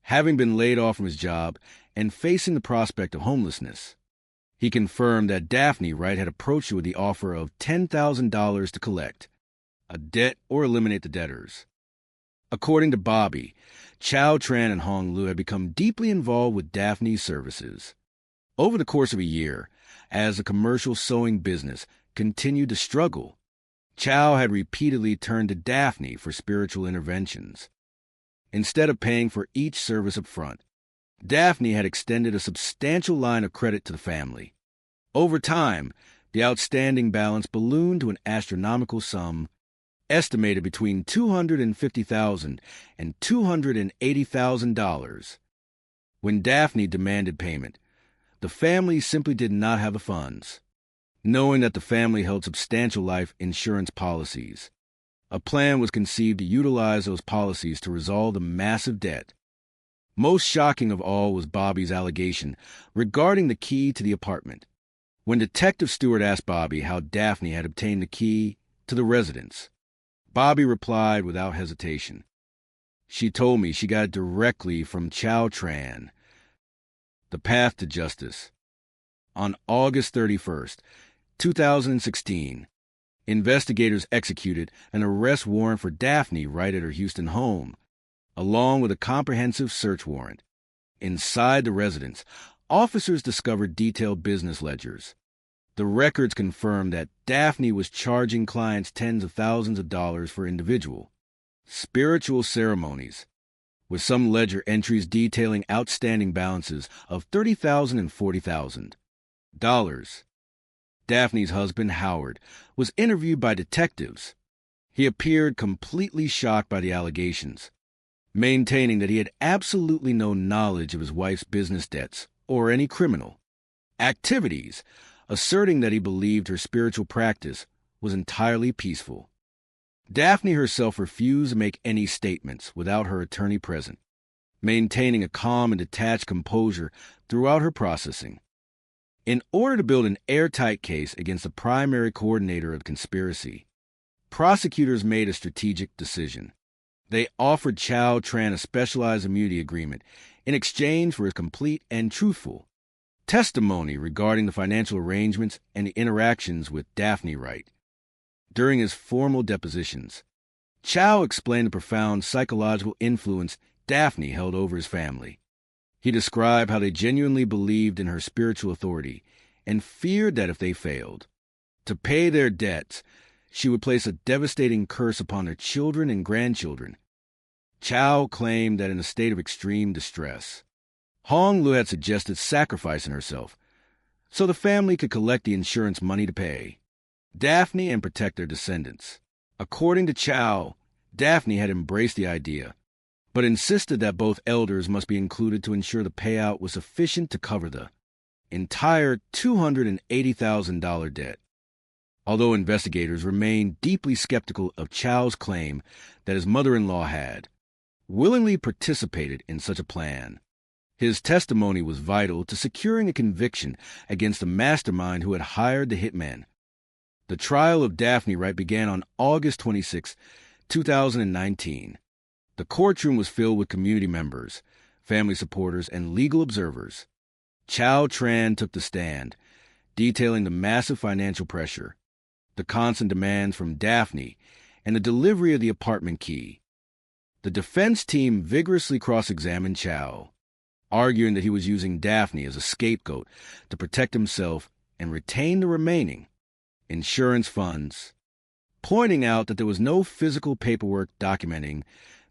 having been laid off from his job and facing the prospect of homelessness. He confirmed that Daphne Wright had approached him with the offer of $10,000 to collect a debt or eliminate the debtors. According to Bobby, Chow Tran and Hong Lu had become deeply involved with Daphne's services. Over the course of a year, as the commercial sewing business continued to struggle, Chow had repeatedly turned to Daphne for spiritual interventions. Instead of paying for each service up front, Daphne had extended a substantial line of credit to the family. Over time, the outstanding balance ballooned to an astronomical sum estimated between $250,000 and $280,000. When Daphne demanded payment, the family simply did not have the funds. Knowing that the family held substantial life insurance policies, a plan was conceived to utilize those policies to resolve the massive debt. Most shocking of all was Bobby's allegation regarding the key to the apartment. When Detective Stewart asked Bobby how Daphne had obtained the key to the residence, Bobby replied without hesitation. "She told me she got it directly from Chow Tran." The path to justice. On August 31st, 2016, investigators executed an arrest warrant for Daphne right at her Houston home, along with a comprehensive search warrant. Inside the residence, officers discovered detailed business ledgers. The records confirmed that Daphne was charging clients tens of thousands of dollars for individual spiritual ceremonies, with some ledger entries detailing outstanding balances of $30,000 and $40,000. Daphne's husband, Howard, was interviewed by detectives. He appeared completely shocked by the allegations, maintaining that he had absolutely no knowledge of his wife's business debts or any criminal activities, asserting that he believed her spiritual practice was entirely peaceful. Daphne herself refused to make any statements without her attorney present, maintaining a calm and detached composure throughout her processing. In order to build an airtight case against the primary coordinator of the conspiracy, prosecutors made a strategic decision. They offered Chow Tran a specialized immunity agreement in exchange for his complete and truthful testimony regarding the financial arrangements and the interactions with Daphne Wright. During his formal depositions, Chow explained the profound psychological influence Daphne held over his family. He described how they genuinely believed in her spiritual authority and feared that if they failed to pay their debts, she would place a devastating curse upon their children and grandchildren. Chow claimed that in a state of extreme distress, Hong Lu had suggested sacrificing herself so the family could collect the insurance money to pay Daphne and protect their descendants. According to Chow, Daphne had embraced the idea, but insisted that both elders must be included to ensure the payout was sufficient to cover the entire $280,000 debt. Although investigators remained deeply skeptical of Chow's claim that his mother-in-law had willingly participated in such a plan, his testimony was vital to securing a conviction against the mastermind who had hired the hitman. The trial of Daphne Wright began on August 26, 2019. The courtroom was filled with community members, family supporters, and legal observers. Chow Tran took the stand, detailing the massive financial pressure, the constant demands from Daphne, and the delivery of the apartment key. The defense team vigorously cross-examined Chow, arguing that he was using Daphne as a scapegoat to protect himself and retain the remaining insurance funds, pointing out that there was no physical paperwork documenting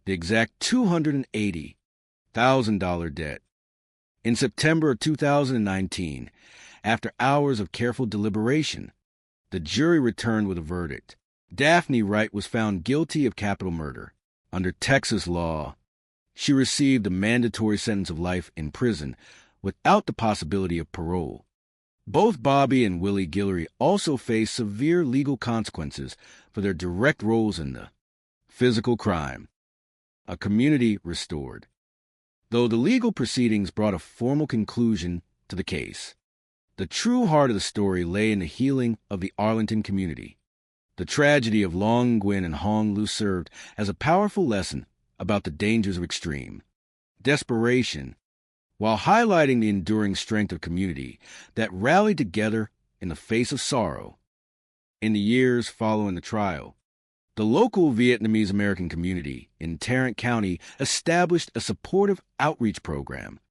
the exact $280,000 debt. In September of 2019, after hours of careful deliberation, the jury returned with a verdict. Daphne Wright was found guilty of capital murder. Under Texas law, she received a mandatory sentence of life in prison without the possibility of parole. Both Bobby and Willie Guillory also faced severe legal consequences for their direct roles in the physical crime. A community restored. Though the legal proceedings brought a formal conclusion to the case, the true heart of the story lay in the healing of the Arlington community. The tragedy of Long Nguyen and Hong Lu served as a powerful lesson about the dangers of extreme desperation, while highlighting the enduring strength of community that rallied together in the face of sorrow. In the years following the trial, the local Vietnamese American community in Tarrant County established a supportive outreach program.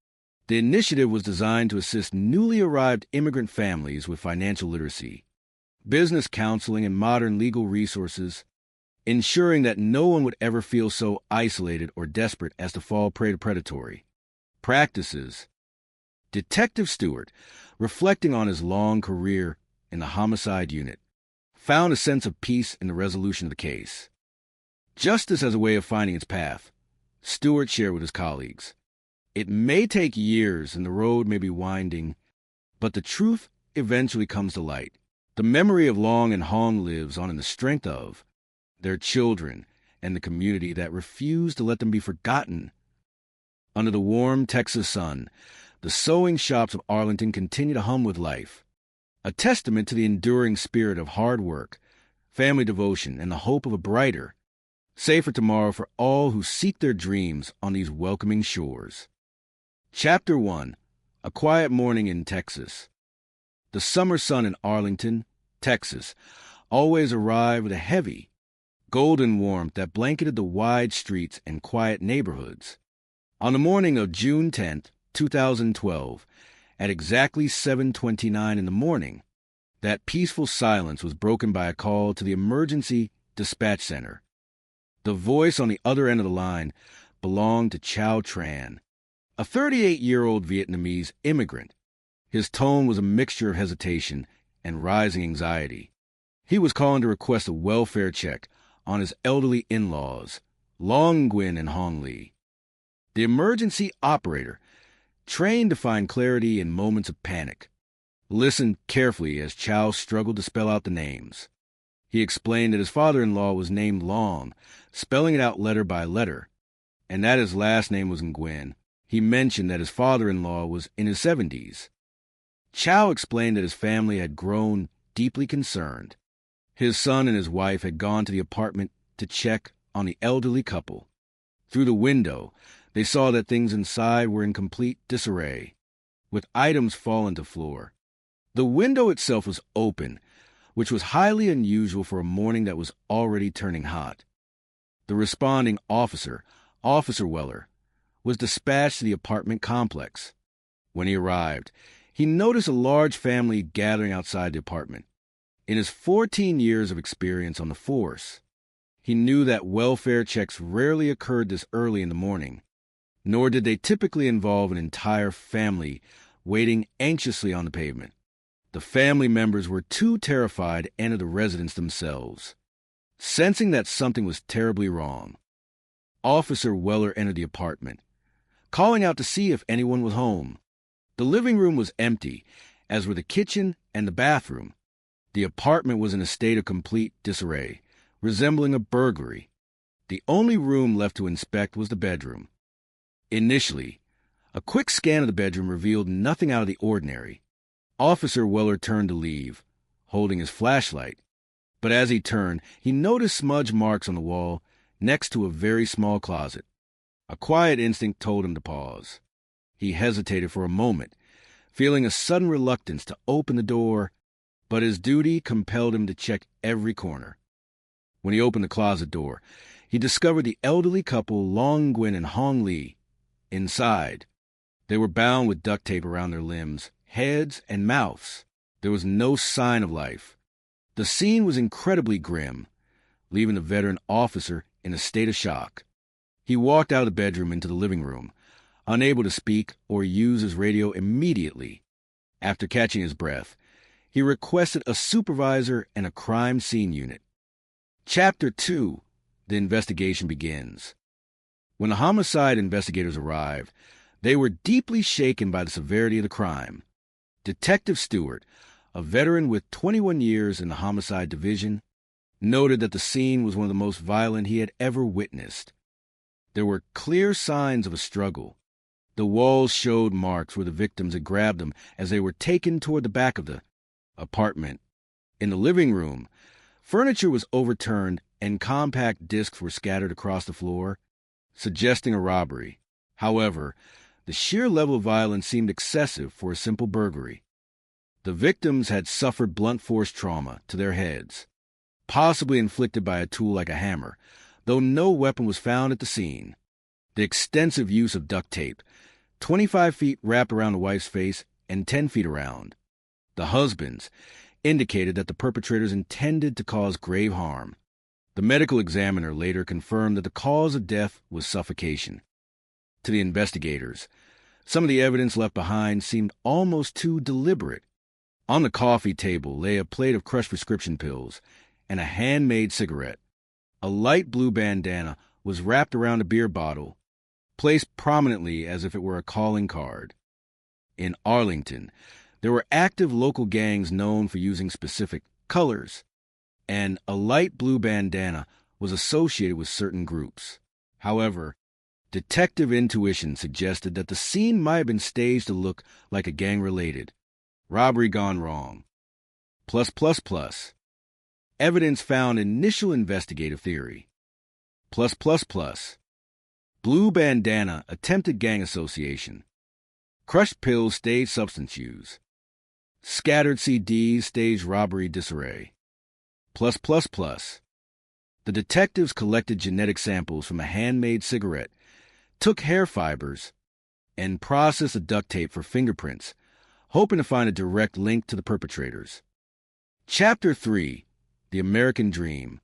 The initiative was designed to assist newly arrived immigrant families with financial literacy, business counseling, and modern legal resources, ensuring that no one would ever feel so isolated or desperate as to fall prey to predatory practices. Detective Stewart, reflecting on his long career in the homicide unit, found a sense of peace in the resolution of the case. Justice as a way of finding its path, Stewart shared with his colleagues. It may take years and the road may be winding, but the truth eventually comes to light. The memory of Long and Hong lives on in the strength of their children and the community that refused to let them be forgotten. Under the warm Texas sun, the sewing shops of Arlington continue to hum with life, a testament to the enduring spirit of hard work, family devotion, and the hope of a brighter, safer tomorrow for all who seek their dreams on these welcoming shores. Chapter 1: A Quiet Morning in Texas. The summer sun in Arlington, Texas, always arrived with a heavy, golden warmth that blanketed the wide streets and quiet neighborhoods. On the morning of June 10th, 2012, at exactly 7:29 in the morning, that peaceful silence was broken by a call to the emergency dispatch center. The voice on the other end of the line belonged to Chow Tran, a 38-year-old Vietnamese immigrant. His tone was a mixture of hesitation and rising anxiety. He was calling to request a welfare check on his elderly in-laws, Long Nguyen and Hong Lee. The emergency operator, trained to find clarity in moments of panic, listened carefully as Chow struggled to spell out the names. He explained that his father-in-law was named Long, spelling it out letter by letter, and that his last name was Nguyen. He mentioned that his father-in-law was in his 70s. Chow explained that his family had grown deeply concerned. His son and his wife had gone to the apartment to check on the elderly couple. Through the window, they saw that things inside were in complete disarray, with items fallen to the floor. The window itself was open, which was highly unusual for a morning that was already turning hot. The responding officer, Officer Weller, was dispatched to the apartment complex. When he arrived, he noticed a large family gathering outside the apartment. In his 14 years of experience on the force, he knew that welfare checks rarely occurred this early in the morning, nor did they typically involve an entire family waiting anxiously on the pavement. The family members were too terrified to enter the residence themselves. Sensing that something was terribly wrong, Officer Weller entered the apartment, calling out to see if anyone was home. The living room was empty, as were the kitchen and the bathroom. The apartment was in a state of complete disarray, resembling a burglary. The only room left to inspect was the bedroom. Initially, a quick scan of the bedroom revealed nothing out of the ordinary. Officer Weller turned to leave, holding his flashlight, but as he turned, he noticed smudge marks on the wall next to a very small closet. A quiet instinct told him to pause. He hesitated for a moment, feeling a sudden reluctance to open the door, but his duty compelled him to check every corner. When he opened the closet door, he discovered the elderly couple Long Nguyen and Hong Lee. Inside, they were bound with duct tape around their limbs, heads, and mouths. There was no sign of life. The scene was incredibly grim, leaving the veteran officer in a state of shock. He walked out of the bedroom into the living room, unable to speak or use his radio immediately. After catching his breath, he requested a supervisor and a crime scene unit. Chapter 2: The investigation begins. When the homicide investigators arrived, they were deeply shaken by the severity of the crime. Detective Stewart, a veteran with 21 years in the homicide division, noted that the scene was one of the most violent he had ever witnessed. There were clear signs of a struggle. The walls showed marks where the victims had grabbed them as they were taken toward the back of the apartment. In the living room, furniture was overturned and compact discs were scattered across the floor, suggesting a robbery. However, the sheer level of violence seemed excessive for a simple burglary. The victims had suffered blunt force trauma to their heads, possibly inflicted by a tool like a hammer, though no weapon was found at the scene. The extensive use of duct tape, 25 feet wrapped around the wife's face and 10 feet around the husband's, indicated that the perpetrators intended to cause grave harm. The medical examiner later confirmed that the cause of death was suffocation. To the investigators, some of the evidence left behind seemed almost too deliberate. On the coffee table lay a plate of crushed prescription pills and a handmade cigarette. A light blue bandana was wrapped around a beer bottle. placed prominently as if it were a calling card. In Arlington, there were active local gangs known for using specific colors, and a light blue bandana was associated with certain groups. However, detective intuition suggested that the scene might have been staged to look like a gang-related robbery gone wrong. +++. Evidence found initial investigative theory. +++. Blue bandana attempted gang association. Crushed pills staged substance use. Scattered CDs staged robbery disarray. +++. The detectives collected genetic samples from a handmade cigarette, took hair fibers, and processed the duct tape for fingerprints, hoping to find a direct link to the perpetrators. Chapter 3. The American Dream.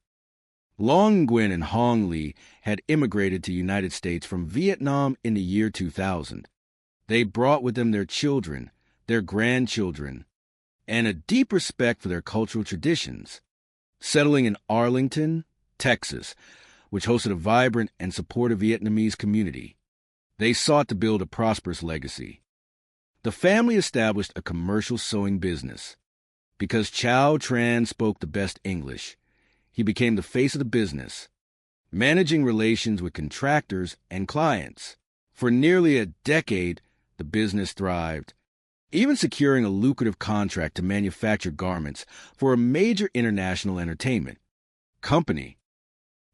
Long Nguyen and Hong Lee had immigrated to the United States from Vietnam in the year 2000. They brought with them their children, their grandchildren, and a deep respect for their cultural traditions. Settling in Arlington, Texas, which hosted a vibrant and supportive Vietnamese community, they sought to build a prosperous legacy. The family established a commercial sewing business. Because Chow Tran spoke the best English, he became the face of the business, managing relations with contractors and clients. For nearly a decade, the business thrived, even securing a lucrative contract to manufacture garments for a major international entertainment company.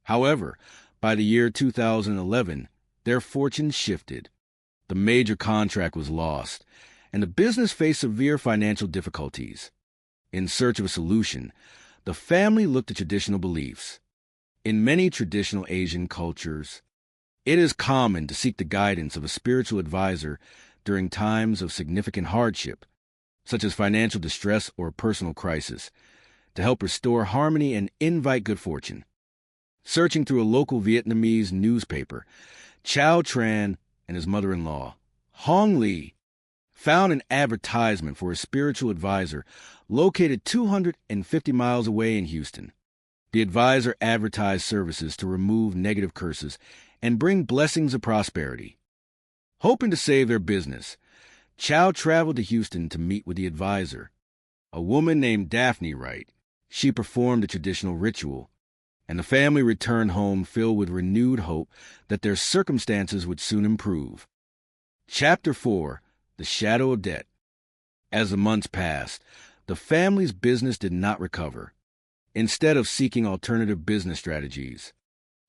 However, by the year 2011, their fortunes shifted. The major contract was lost, and the business faced severe financial difficulties. In search of a solution, the family looked at traditional beliefs. In many traditional Asian cultures, it is common to seek the guidance of a spiritual advisor during times of significant hardship, such as financial distress or a personal crisis, to help restore harmony and invite good fortune. Searching through a local Vietnamese newspaper, Chow Tran and his mother-in-law, Hong Lee, found an advertisement for a spiritual advisor located 250 miles away in Houston. The advisor advertised services to remove negative curses and bring blessings of prosperity. Hoping to save their business, Chow traveled to Houston to meet with the advisor, a woman named Daphne Wright. She performed a traditional ritual, and the family returned home filled with renewed hope that their circumstances would soon improve. Chapter 4. The Shadow of Debt. As the months passed, the family's business did not recover. Instead of seeking alternative business strategies,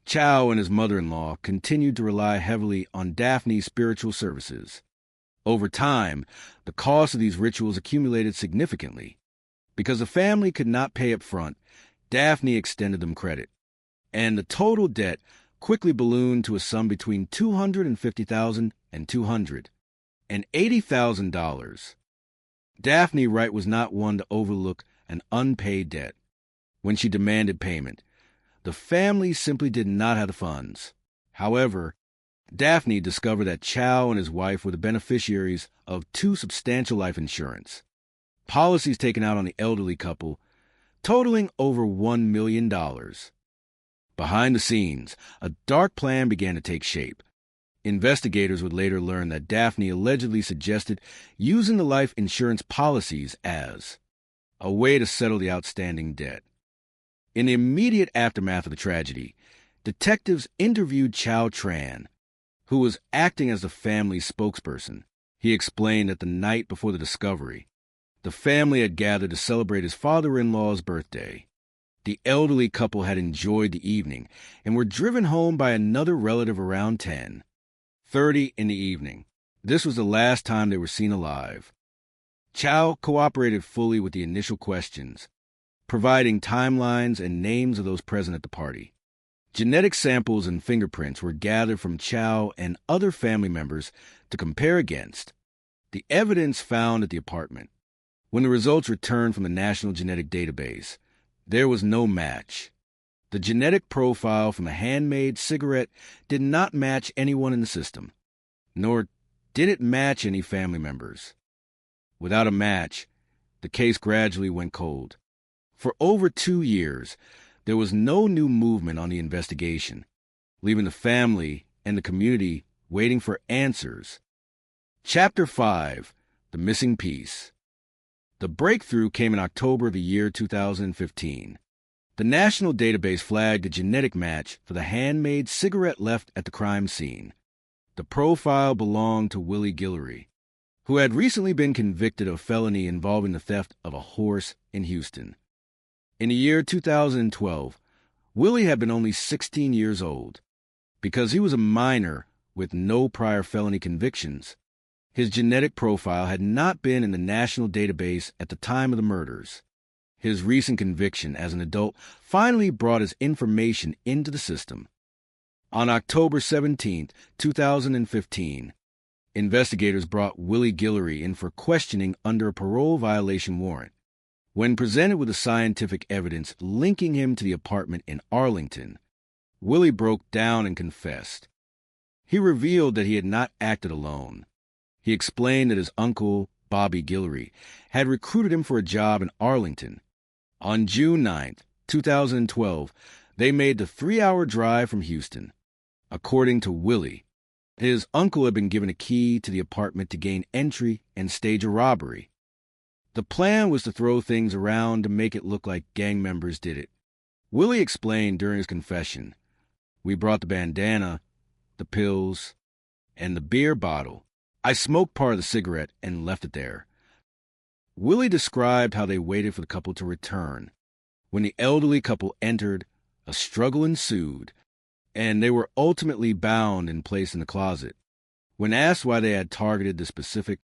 Chow and his mother-in-law continued to rely heavily on Daphne's spiritual services. Over time, the cost of these rituals accumulated significantly. Because the family could not pay up front, Daphne extended them credit, and the total debt quickly ballooned to a sum between $250,000 and $280,000. Daphne Wright was not one to overlook an unpaid debt. When she demanded payment, the family simply did not have the funds. However, Daphne discovered that Chow and his wife were the beneficiaries of 2 substantial life insurance policies taken out on the elderly couple, totaling over $1 million. Behind the scenes, a dark plan began to take shape. Investigators would later learn that Daphne allegedly suggested using the life insurance policies as a way to settle the outstanding debt. In the immediate aftermath of the tragedy, detectives interviewed Chow Tran, who was acting as the family's spokesperson. He explained that the night before the discovery, the family had gathered to celebrate his father-in-law's birthday. The elderly couple had enjoyed the evening and were driven home by another relative around 10:30 in the evening. This was the last time they were seen alive. Chow cooperated fully with the initial questions, providing timelines and names of those present at the party. Genetic samples and fingerprints were gathered from Chow and other family members to compare against the evidence found at the apartment. When the results returned from the National Genetic Database, there was no match. The genetic profile from a handmade cigarette did not match anyone in the system, nor did it match any family members. Without a match, the case gradually went cold. For over 2 years, there was no new movement on the investigation, leaving the family and the community waiting for answers. Chapter 5, The Missing Piece. The breakthrough came in October of the year 2015. The national database flagged a genetic match for the handmade cigarette left at the crime scene. The profile belonged to Willie Guillory, who had recently been convicted of felony involving the theft of a horse in Houston. In the year 2012, Willie had been only 16 years old. Because he was a minor with no prior felony convictions, his genetic profile had not been in the national database at the time of the murders. His recent conviction as an adult finally brought his information into the system. On October 17, 2015, investigators brought Willie Guillory in for questioning under a parole violation warrant. When presented with the scientific evidence linking him to the apartment in Arlington, Willie broke down and confessed. He revealed that he had not acted alone. He explained that his uncle, Bobby Guillory, had recruited him for a job in Arlington. On June 9, 2012, they made the 3-hour drive from Houston. According to Willie, his uncle had been given a key to the apartment to gain entry and stage a robbery. The plan was to throw things around to make it look like gang members did it. Willie explained during his confession, "We brought the bandana, the pills, and the beer bottle. I smoked part of the cigarette and left it there." Willie described how they waited for the couple to return. When the elderly couple entered, a struggle ensued, and they were ultimately bound and placed in the closet. When asked why they had targeted the specific